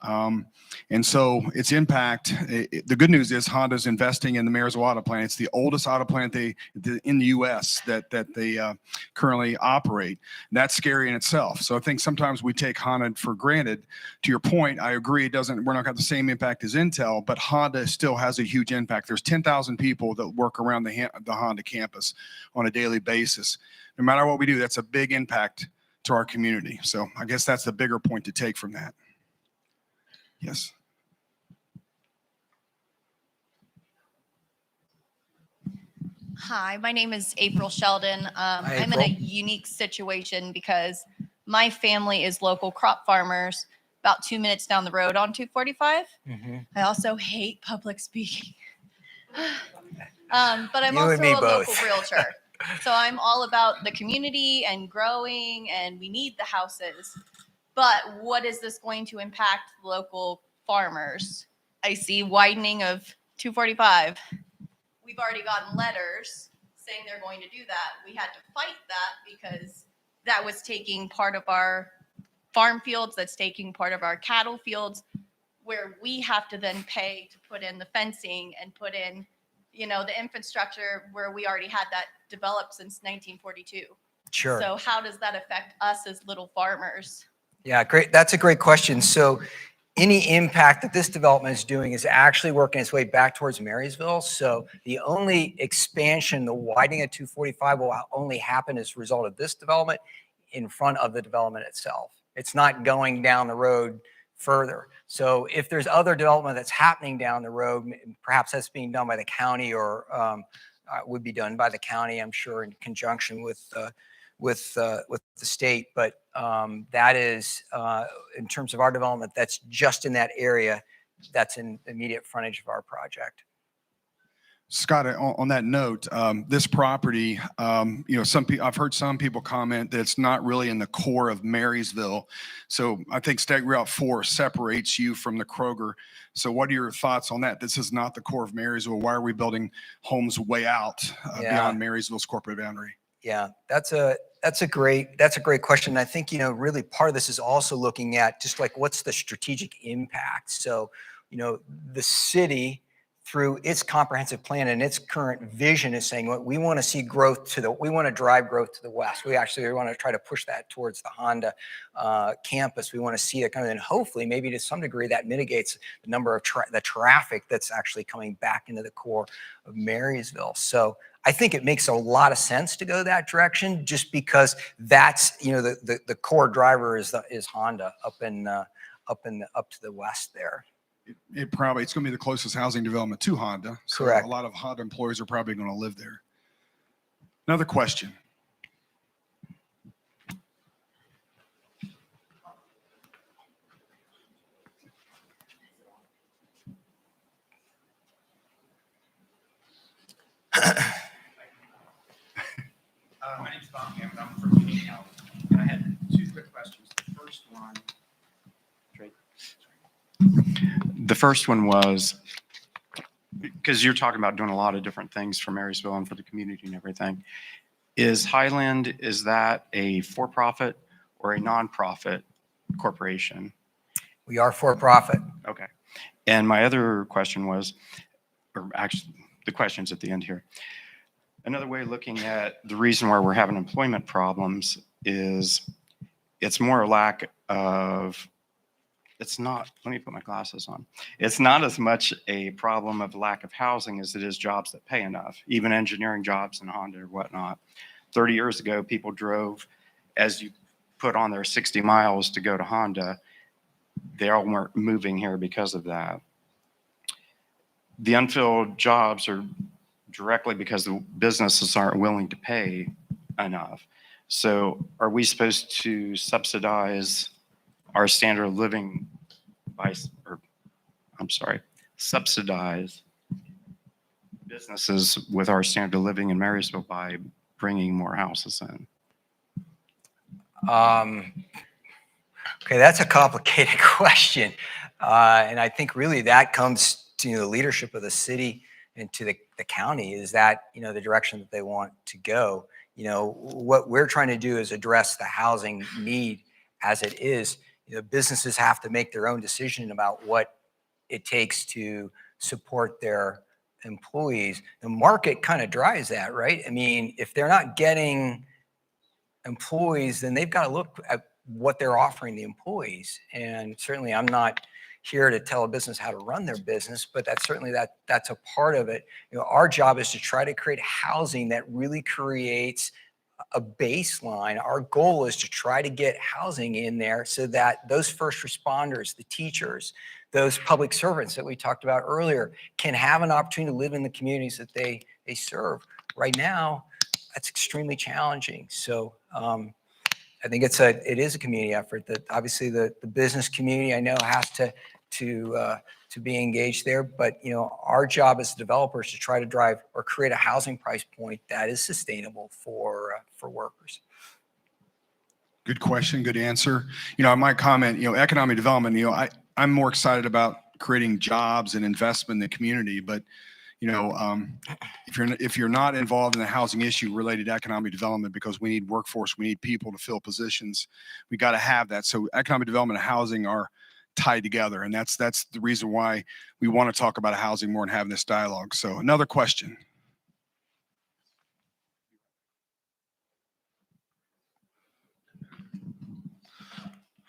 A: And so its impact, the good news is Honda's investing in the Marysville auto plant. It's the oldest auto plant in the U.S. that they currently operate. And that's scary in itself. So I think sometimes we take Honda for granted. To your point, I agree. We're not got the same impact as Intel, but Honda still has a huge impact. There's 10,000 people that work around the Honda campus on a daily basis. No matter what we do, that's a big impact to our community. So I guess that's the bigger point to take from that. Yes.
D: Hi, my name is April Sheldon. I'm in a unique situation because my family is local crop farmers about 2 minutes down the road on 245. I also hate public speaking. But I'm
B: You
D: also
B: and me
D: a
B: both.
D: local realtor. So I'm all about the community and growing, and we need the houses. But what is this going to impact local farmers? I see widening of 245. We've already gotten letters saying they're going to do that. We had to fight that because that was taking part of our farm fields, that's taking part of our cattle fields, where we have to then pay to put in the fencing and put in, the infrastructure where we already had that developed since 1942.
B: Sure.
D: So how does that affect us as little farmers?
B: Yeah, great. That's a great question. So any impact that this development is doing is actually working its way back towards Marysville. So the only expansion, the widening of 245 will only happen as a result of this development in front of the development itself. It's not going down the road further. So if there's other development that's happening down the road, perhaps that's being done by the county or would be done by the county, I'm sure, in conjunction with the state. But that is, in terms of our development, that's just in that area that's in immediate frontage of our project.
A: Scott, on that note, this property, I've heard some people comment that it's not really in the core of Marysville. So I think State Route 4 separates you from the Kroger. So what are your thoughts on that? This is not the core of Marysville. Why are we building homes way out beyond Marysville's corporate boundary? Yeah,
B: that's a great question. And I think, really part of this is also looking at just like what's the strategic impact. So, the city, through its comprehensive plan and its current vision, is saying, we want to see growth we want to drive growth to the west. We want to try to push that towards the Honda campus. We want to see it kind of, and hopefully maybe to some degree that mitigates the number of the traffic that's actually coming back into the core of Marysville. So I think it makes a lot of sense to go that direction, just because that's, the core driver is Honda up to the west there.
A: It's going to be the closest housing development to Honda. So
B: correct.
A: A lot of Honda employees are probably going to live there. Another question.
E: My name's Bob Hammond. I'm from Union Health, and I had two quick questions. The first one was, because you're talking about doing a lot of different things for Marysville and for the community and everything. Is Highland, is that a for-profit or a nonprofit corporation?
B: We are for-profit.
E: Okay. And my other question was, or actually the question's at the end here. Another way of looking at the reason why we're having employment problems is it's more a lack of, it's not, let me put my glasses on. It's not as much a problem of lack of housing as it is jobs that pay enough, even engineering jobs in Honda or whatnot. 30 years ago, people drove, as you put on their 60 miles to go to Honda, they all weren't moving here because of that. The unfilled jobs are directly because the businesses aren't willing to pay enough. So are we supposed to subsidize our standard of living subsidize businesses with our standard of living in Marysville by bringing more houses in?
B: Okay, that's a complicated question. And I think really that comes to the leadership of the city and to the county, is that, the direction that they want to go. What we're trying to do is address the housing need as it is. Businesses have to make their own decision about what it takes to support their employees. The market kind of drives that, right? I mean, if they're not getting employees, then they've got to look at what they're offering the employees. And certainly I'm not here to tell a business how to run their business, but that's certainly that's a part of it. Our job is to try to create housing that really creates a baseline. Our goal is to try to get housing in there so that those first responders, the teachers, those public servants that we talked about earlier can have an opportunity to live in the communities that they serve. Right now, that's extremely challenging. So I think it is a community effort that obviously the business community I know has to be engaged there. But our job as developers to try to drive or create a housing price point that is sustainable for workers.
A: Good question, good answer. I might comment, economic development, I'm more excited about creating jobs and investment in the community, but if you're not involved in the housing issue related to economic development, because we need workforce, we need people to fill positions, we got to have that. So economic development and housing are tied together, and that's the reason why we want to talk about housing more and having this dialogue. So another question.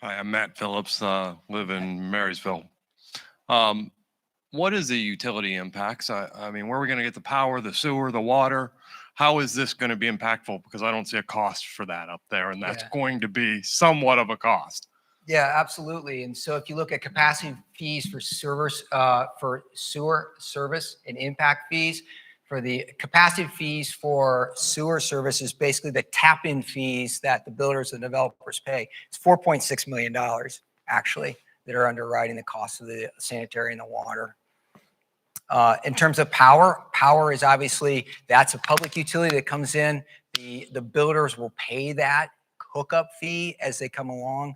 F: Hi, I'm Matt Phillips, live in Marysville. What is the utility impacts? I mean, where are we going to get the power, the sewer, the water? How is this going to be impactful? Because I don't see a cost for that up there, and that's going to be somewhat of a cost.
B: Yeah, absolutely. And so if you look at capacity fees for servers, for sewer service and impact fees, for the capacity fees for sewer service is basically the tap-in fees that the builders and developers pay. It's $4.6 million, actually, that are underwriting the cost of the sanitary and the water. In terms of power is obviously, that's a public utility that comes in. The builders will pay that hookup fee as they come along.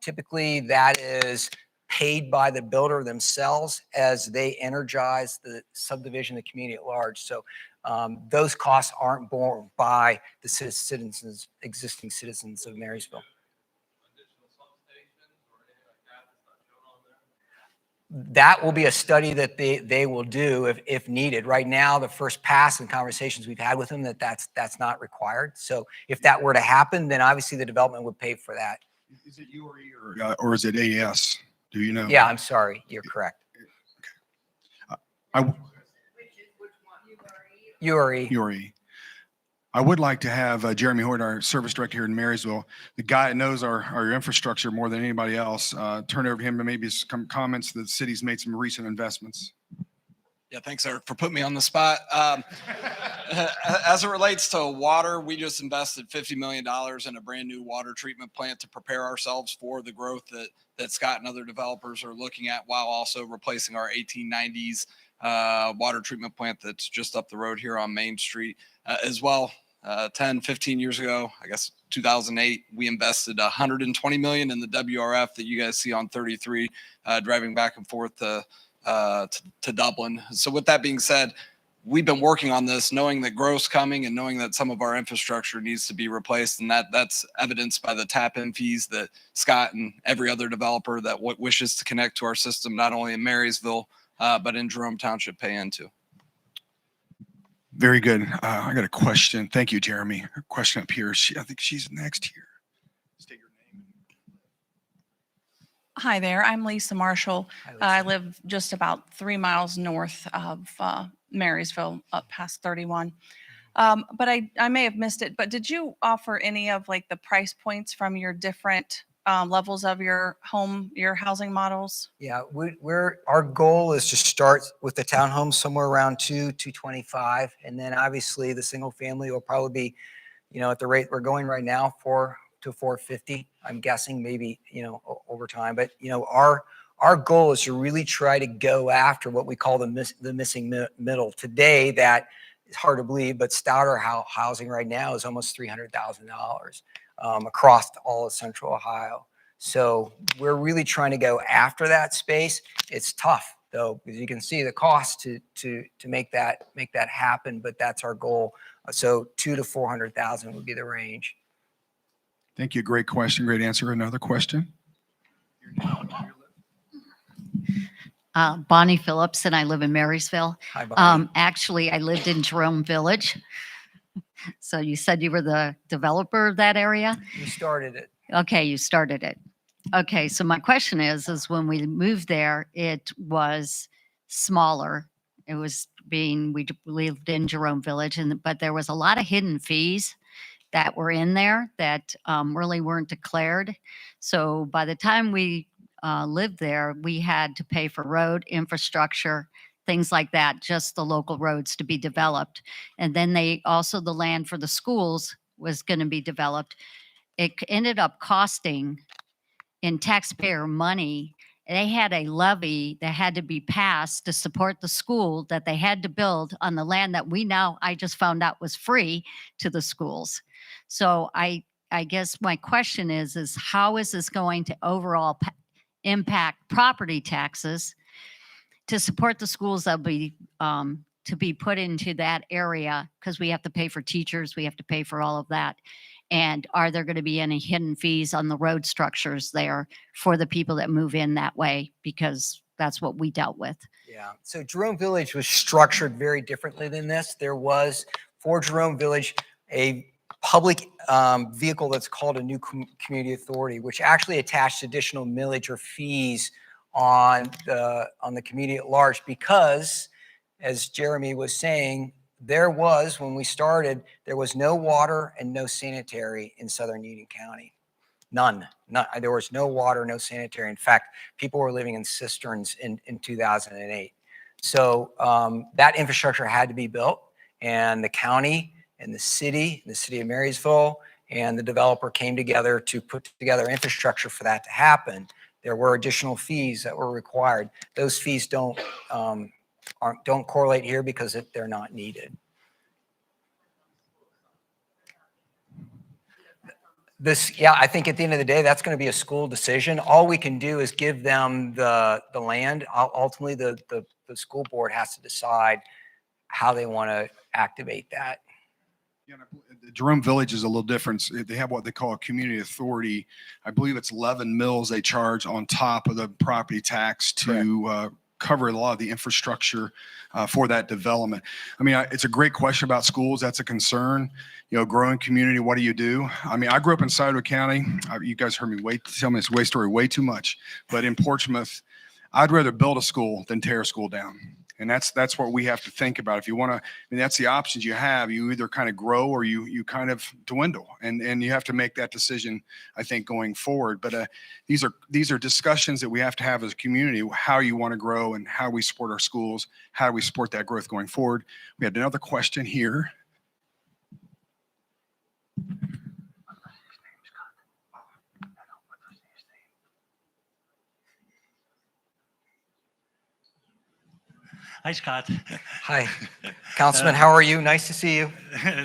B: Typically, that is paid by the builder themselves as they energize the subdivision, the community at large. So those costs aren't borne by the citizens, existing citizens of Marysville. That will be a study that they will do if needed. Right now, the first pass and conversations we've had with them that's not required. So if that were to happen, then obviously the development would pay for that.
A: Is it URE or is it AES? Do you know?
B: Yeah, I'm sorry. You're correct. URE.
A: I would like to have Jeremy Horton, our service director here in Marysville, the guy that knows our infrastructure more than anybody else, turn over to him and maybe some comments that the city's made some recent investments.
G: Yeah, thanks, Eric, for putting me on the spot. As it relates to water, we just invested $50 million in a brand new water treatment plant to prepare ourselves for the growth that Scott and other developers are looking at, while also replacing our 1890s water treatment plant that's just up the road here on Main Street as well. 10, 15 years ago, I guess 2008, we invested $120 million in the WRF that you guys see on 33, driving back and forth to Dublin. So with that being said, we've been working on this, knowing that growth's coming and knowing that some of our infrastructure needs to be replaced. And that's evidenced by the tap-in fees that Scott and every other developer that wishes to connect to our system, not only in Marysville, but in Jerome Township, pay into.
A: Very good. I got a question. Thank you, Jeremy. A question up here. I think she's next here. State your name.
H: Hi there, I'm Lisa Marshall.
B: Hi, Lisa.
H: I live just about 3 miles north of Marysville, up past 31. But I may have missed it, but did you offer any of like the price points from your different levels of your housing models?
B: Yeah, our goal is to start with the townhomes somewhere around 225, and then obviously the single family will probably be, at the rate we're going right now, 4 to 450. I'm guessing maybe over time, but our goal is to really try to go after what we call the missing middle. Today, that is hard to believe, but starter housing right now is almost $300,000 across all of Central Ohio. So we're really trying to go after that space. It's tough. though, because you can see the cost to make that happen, but that's our goal. So 200,000 to 400,000 would be the range.
A: Thank you. Great question. Great answer. Another question?
I: Bonnie Phillips, and I live in Marysville.
B: Hi, Bonnie.
I: Actually, I lived in Jerome Village. So you said you were the developer of that area?
B: You started it.
I: Okay, you started it. Okay, so my question is when we moved there, it was smaller. It was we lived in Jerome Village, but there was a lot of hidden fees that were in there that really weren't declared. So by the time we lived there, we had to pay for road infrastructure, things like that, just the local roads to be developed. And then the land for the schools was going to be developed. It ended up costing in taxpayer money. They had a levy that had to be passed to support the school that they had to build on the land that I just found out was free to the schools. So I guess my question is how is this going to overall impact property taxes to support the schools that'll be to be put into that area? Because we have to pay for teachers, we have to pay for all of that. And are there going to be any hidden fees on the road structures there for the people that move in that way? Because that's what we dealt with.
B: Yeah. So Jerome Village was structured very differently than this. There was for Jerome Village a public vehicle that's called a new community authority, which actually attached additional millage or fees on the community at large, because, as Jeremy was saying, when we started, there was no water and no sanitary in Southern Union County. None. There was no water, no sanitary. In fact, people were living in cisterns in 2008. So that infrastructure had to be built, and the county and the city of Marysville and the developer came together to put together infrastructure for that to happen. There were additional fees that were required. Those fees don't correlate here because they're not needed. I think at the end of the day, that's going to be a school decision. All we can do is give them the land. Ultimately, the school board has to decide how they want to activate that.
A: Yeah, Jerome Village is a little different. They have what they call a community authority. I believe it's 11 mills they charge on top of the property tax to cover a lot of the infrastructure for that development. I mean, it's a great question about schools. That's a concern. Growing community, what do you do? I mean, I grew up in Scioto County. You guys heard me tell me this way story way too much. But in Portsmouth, I'd rather build a school than tear a school down. And that's what we have to think about. If you want to, I mean, that's the options you have. You either kind of grow or you kind of dwindle, and you have to make that decision, I think, going forward. But these are discussions that we have to have as a community, how you want to grow and how we support our schools, how do we support that growth going forward. We had another question here.
J: Hi, Scott.
B: Hi, Councilman. How are you? Nice to see you.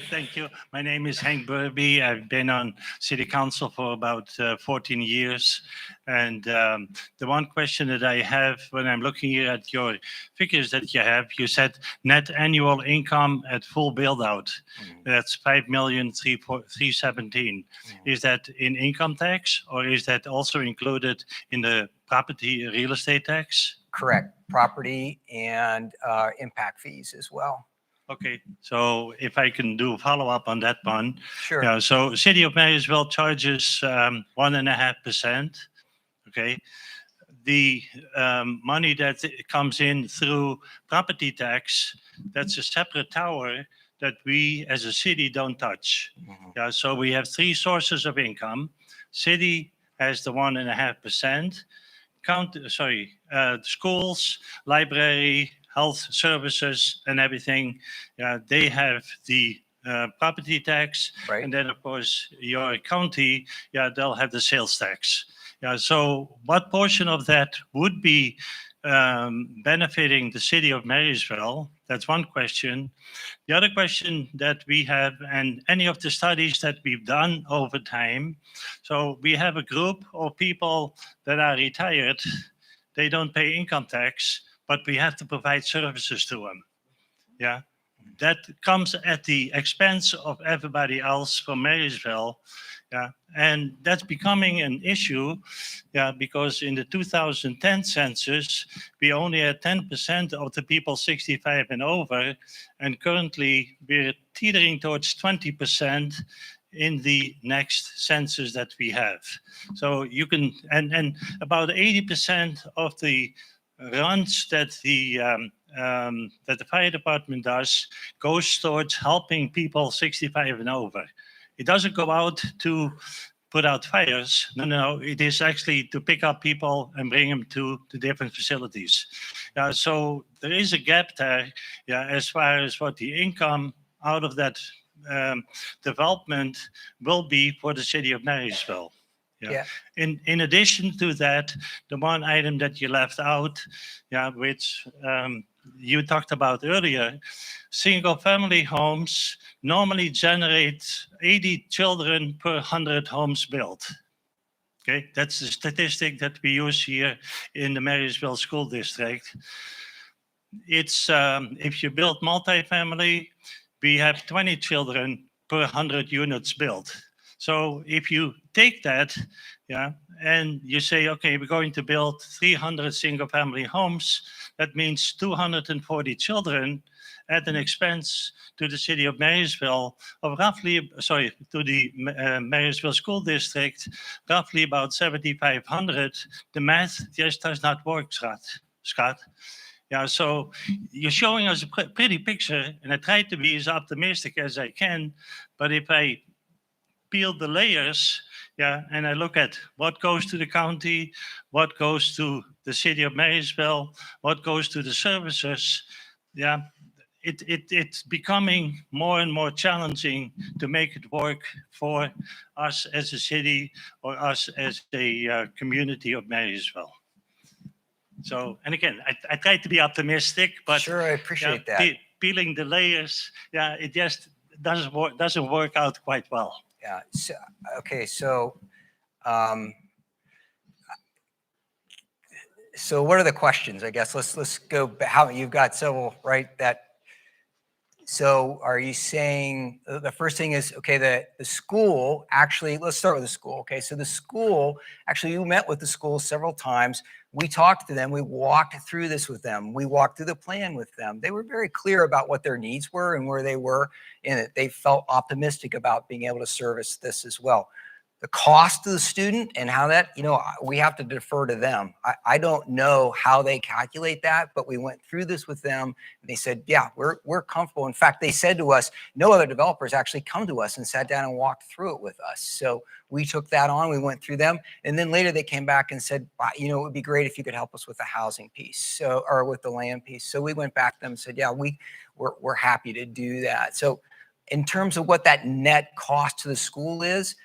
J: Thank you. My name is Hank Burby. I've been on City Council for about 14 years. And the one question that I have when I'm looking at your figures that you have, you said net annual income at full build out. That's 5,317,000. Is that in income tax, or is that also included in the property real estate tax?
B: Correct. Property and impact fees as well.
J: Okay, so if I can do a follow-up on that one.
B: Sure.
J: Yeah, so City of Marysville charges 1.5%. Okay. The money that comes in through property tax, that's a separate tower that we as a city don't touch. Yeah, so we have three sources of income. City has the 1.5%. Schools, library, health services, and everything. They have the property tax,
B: Right.
J: And then of course your county, they'll have the sales tax. So what portion of that would be benefiting the city of Marysville? That's one question. The other question that we have, and any of the studies that we've done over time, so we have a group of people that are retired. They don't pay income tax, but we have to provide services to them. Yeah, that comes at the expense of everybody else from Marysville. Yeah, and that's becoming an issue. Yeah, because in the 2010 census, we only had 10% of the people 65 and over, and currently we're teetering towards 20% in the next census that we have. So you can, and about 80% of the runs that the fire department does goes towards helping people 65 and over. It doesn't go out to put out fires. No, it is actually to pick up people and bring them to the different facilities. So there is a gap there, as far as what the income out of that development will be for the city of Marysville.
B: Yeah.
J: In addition to that, the one item that you left out, which you talked about earlier, single family homes normally generate 80 children per 100 homes built. Okay, that's the statistic that we use here in the Marysville School District. It's if you build multifamily, we have 20 children per 100 units built. So if you take that, and you say, okay, we're going to build 300 single-family homes, that means 240 children at an expense to the city of Marysville of roughly, to the Marysville School District, roughly about 7,500. The math just does not work, Scott. So you're showing us a pretty picture, and I try to be as optimistic as I can, but if I peel the layers, and I look at what goes to the county, what goes to the city of Marysville, what goes to the services, it's becoming more and more challenging to make it work for us as a city or us as a community of Marysville. So, and again, I try to be optimistic, but
B: Sure, I appreciate that.
J: Peeling the layers, it just doesn't work out quite well.
B: Yeah. So, okay. So what are the questions? I guess let's go back. How you've got several, right? So are you saying the first thing is, okay, the school actually, let's start with the school. Okay. So the school, actually you met with the school several times. We talked to them. We walked through this with them. We walked through the plan with them. They were very clear about what their needs were and where they were in it. They felt optimistic about being able to service this as well. The cost to the student and how that, we have to defer to them. I don't know how they calculate that, but we went through this with them and they said, yeah, we're comfortable. In fact, they said to us, no other developers actually come to us and sat down and walked through it with us. So we took that on, we went through them. And then later they came back and said, it would be great if you could help us with the housing piece, or with the land piece. So we went back to them and said, yeah, we're happy to do that. So in terms of what that net cost to the school is,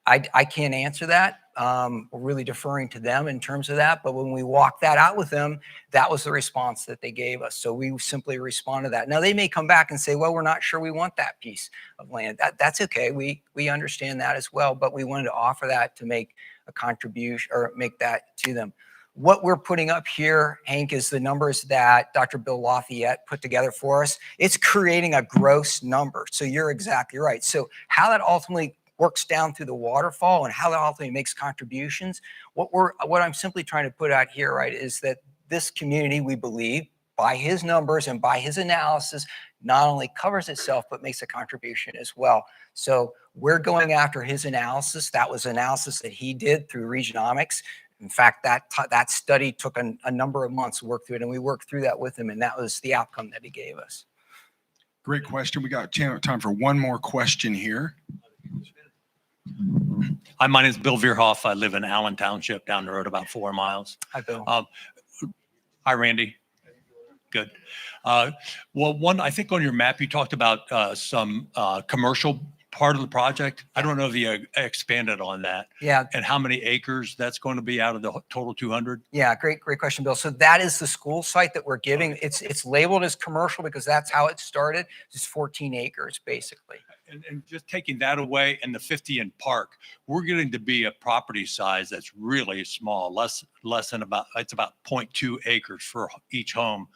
B: I can't answer that. We're really deferring to them in terms of that. But when we walked that out with them, that was the response that they gave us. So we simply respond to that. Now they may come back and say, well, we're not sure we want that piece of land. That's okay. We understand that as well. But we wanted to offer that to make a contribution or make that to them. What we're putting up here, Hank, is the numbers that Dr. Bill Lafayette put together for us. It's creating a gross number. So you're exactly right. So how that ultimately works down through the waterfall and how that ultimately makes contributions. What I'm simply trying to put out here, right, is that this community, we believe, by his numbers and by his analysis, not only covers itself, but makes a contribution as well. So we're going after his analysis. That was analysis that he did through Regionomics. In fact, that study took a number of months to work through it, and we worked through that with him, and that was the outcome that he gave us.
A: Great question. We got time for one more question here.
K: Hi, my name is Bill Veerhoff. I live in Allen Township down the road about 4 miles.
B: Hi, Bill.
K: Hi, Randy. Good. Well, I think on your map, you talked about some commercial part of the project. I don't know if you expanded on that.
B: Yeah.
K: And how many acres that's going to be out of the total 200?
B: Yeah, great question, Bill. So that is the school site that we're giving. It's labeled as commercial because that's how it started. It's 14 acres, basically.
K: and just taking that away and the 50 in park, we're getting to be a property size that's really small, less than it's about 0.2 acres for each home.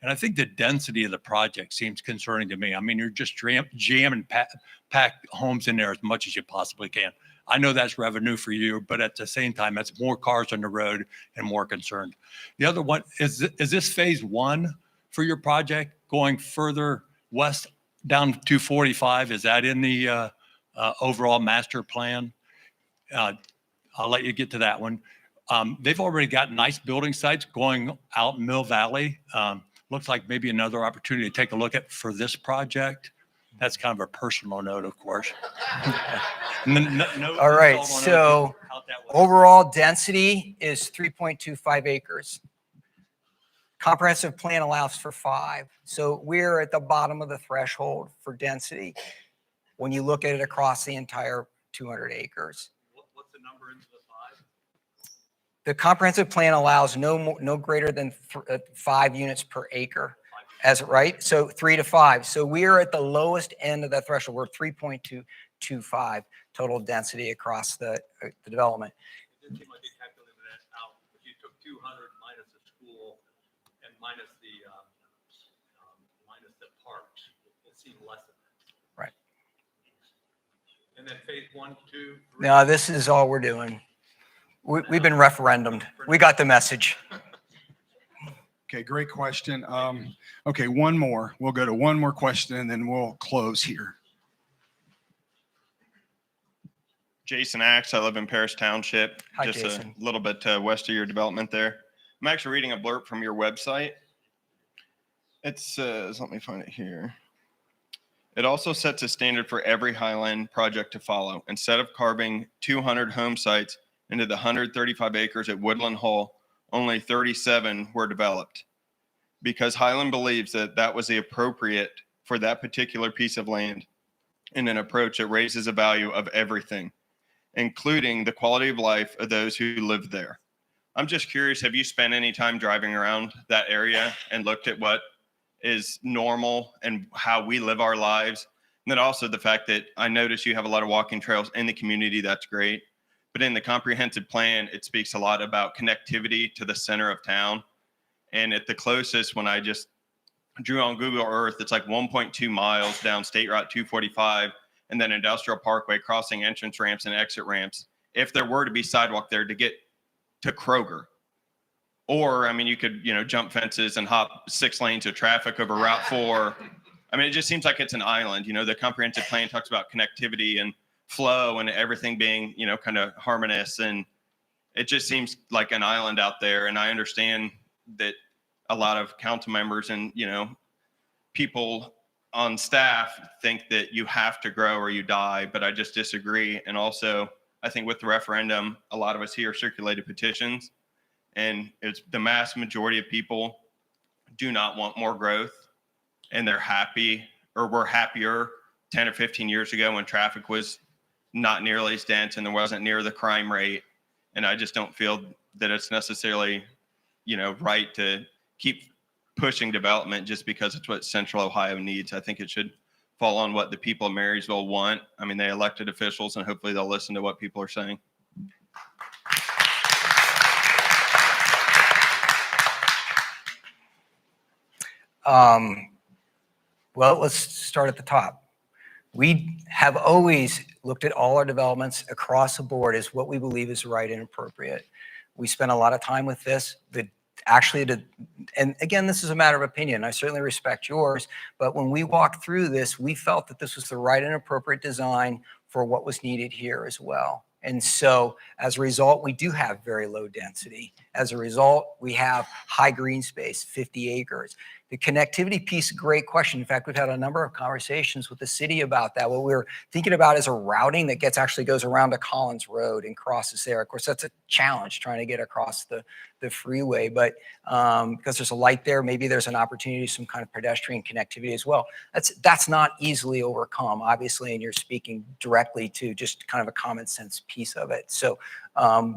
K: And I think the density of the project seems concerning to me. I mean, you're just jamming packed homes in there as much as you possibly can. I know that's revenue for you, but at the same time, that's more cars on the road and more concerned. The other one is this phase one for your project going further west down to 45? Is that in the overall master plan? I'll let you get to that one. They've already got nice building sites going out in Mill Valley. Looks like maybe another opportunity to take a look at for this project. That's kind of a personal note, of course.
B: All right, so overall density is 3.25 acres. Comprehensive plan allows for 5. So we're at the bottom of the threshold for density when you look at it across the entire 200 acres.
K: What's the number into the 5?
B: The comprehensive plan allows no greater than 5 units per acre. Right? So 3 to 5. So we're at the lowest end of that threshold. We're 3.25 total density across the development.
K: It didn't seem like they calculated that out, but you took 200 minus the school and minus the parks. It seemed less than that.
B: Right.
K: And then phase 1, 2, 3.
B: No, this is all we're doing. We've been referendumed. We got the message.
A: Okay, great question. Okay, one more. We'll go to one more question and then we'll close here.
L: Jason Axe, I live in Paris Township,
B: Hi,
L: just
B: Jason.
L: a little bit west of your development there. I'm actually reading a blurb from your website. It says, let me find it here. It also sets a standard for every Highland project to follow. Instead of carving 200 home sites into the 135 acres at Woodland Hall, only 37 were developed because Highland believes that that was the appropriate for that particular piece of land in an approach that raises the value of everything, including the quality of life of those who live there. I'm just curious, have you spent any time driving around that area and looked at what is normal and how we live our lives? And then also the fact that I notice you have a lot of walking trails in the community. That's great. But in the comprehensive plan, it speaks a lot about connectivity to the center of town. And at the closest, when I just drew on Google Earth, it's like 1.2 miles down State Route 245 and then Industrial Parkway, crossing entrance ramps and exit ramps. If there were to be sidewalk there to get to Kroger, or, I mean, you could, jump fences and hop 6 lanes of traffic over Route 4. I mean, it just seems like it's an island. The comprehensive plan talks about connectivity and flow and everything being, kind of harmonious. And it just seems like an island out there. And I understand that a lot of council members and, people on staff think that you have to grow or you die, but I just disagree. And also, I think with the referendum, a lot of us here circulated petitions, and it's the mass majority of people do not want more growth, and they're happy, or were happier 10 or 15 years ago when traffic was not nearly as dense and there wasn't near the crime rate. And I just don't feel that it's necessarily, right to keep pushing development just because it's what Central Ohio needs. I think it should fall on what the people of Marysville want. I mean, they elected officials, and hopefully they'll listen to what people are saying.
B: Well, let's start at the top. We have always looked at all our developments across the board as what we believe is right and appropriate. We spent a lot of time with this. And again, this is a matter of opinion. I certainly respect yours, but when we walked through this, we felt that this was the right and appropriate design for what was needed here as well. And so as a result, we do have very low density. As a result, we have high green space, 50 acres. The connectivity piece, great question. In fact, we've had a number of conversations with the city about that. What we're thinking about is a routing that actually goes around to Collins Road and crosses there. Of course, that's a challenge trying to get across the freeway, but because there's a light there, maybe there's an opportunity, some kind of pedestrian connectivity as well. That's not easily overcome, obviously, and you're speaking directly to just kind of a common sense piece of it. So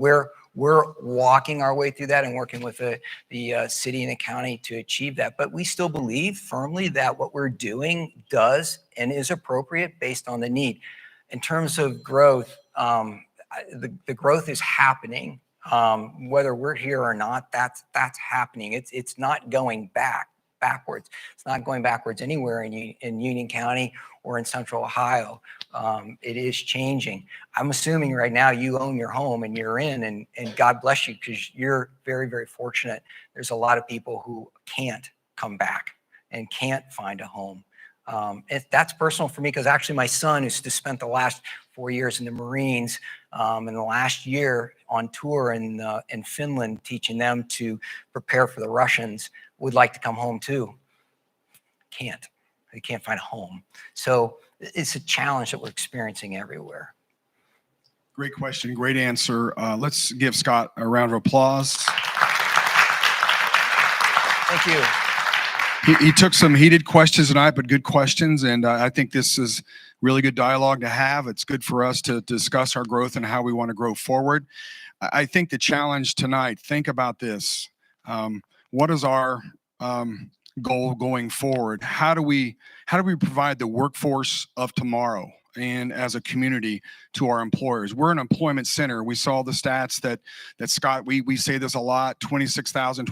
B: we're We're walking our way through that and working with the city and the county to achieve that. But we still believe firmly that what we're doing does and is appropriate based on the need. In terms of growth, the growth is happening. Whether we're here or not, that's happening. It's not going backwards. It's not going backwards anywhere in Union County or in Central Ohio. It is changing. I'm assuming right now you own your home and you're in, and God bless you, because you're very, very fortunate. There's a lot of people who can't come back and can't find a home. That's personal for me, because actually my son, who's just spent the last 4 years in the Marines, and the last year on tour in Finland, teaching them to prepare for the Russians, would like to come home too. Can't. They can't find a home. So it's a challenge that we're experiencing everywhere.
A: Great question, great answer. Let's give Scott a round of applause.
B: Thank you.
A: He took some heated questions tonight, but good questions. And I think this is really good dialogue to have. It's good for us to discuss our growth and how we want to grow forward. I think the challenge tonight, think about this. What is our goal going forward? How do we provide the workforce of tomorrow and as a community to our employers? We're an employment center. We saw the stats that Scott, we say this a lot, 27,000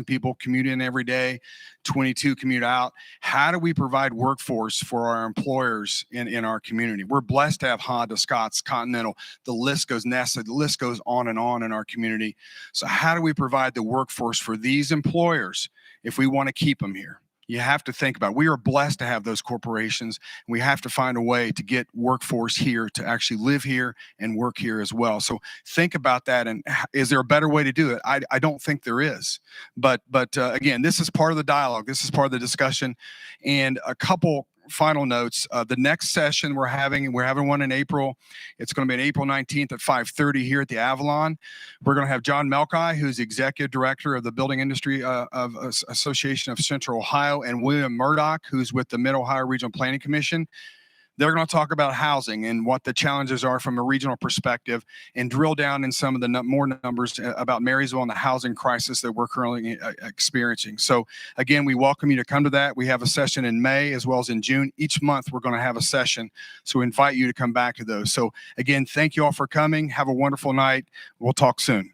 A: people commute in every day, 22 commute out. How do we provide workforce for our employers in our community? We're blessed to have Honda, Scott's, Continental, the list goes NASA, the list goes on in our community. So how do we provide the workforce for these employers if we want to keep them here? You have to think about it. We are blessed to have those corporations. We have to find a way to get workforce here to actually live here and work here as well. So think about that. And is there a better way to do it? I don't think there is. But again, this is part of the dialogue. This is part of the discussion. And a couple final notes. The next session we're having one in April. It's going to be on April 19th at 5:30 here at the Avalon. We're going to have John Melkai, who's the executive director of the Building Industry Association of Central Ohio, and William Murdoch, who's with the Mid-Ohio Regional Planning Commission. They're going to talk about housing and what the challenges are from a regional perspective, and drill down in some of the more numbers about Marysville and the housing crisis that we're currently experiencing. So again, we welcome you to come to that. We have a session in May as well as in June. Each month we're going to have a session. So we invite you to come back to those. So again, thank you all for coming. Have a wonderful night. We'll talk soon.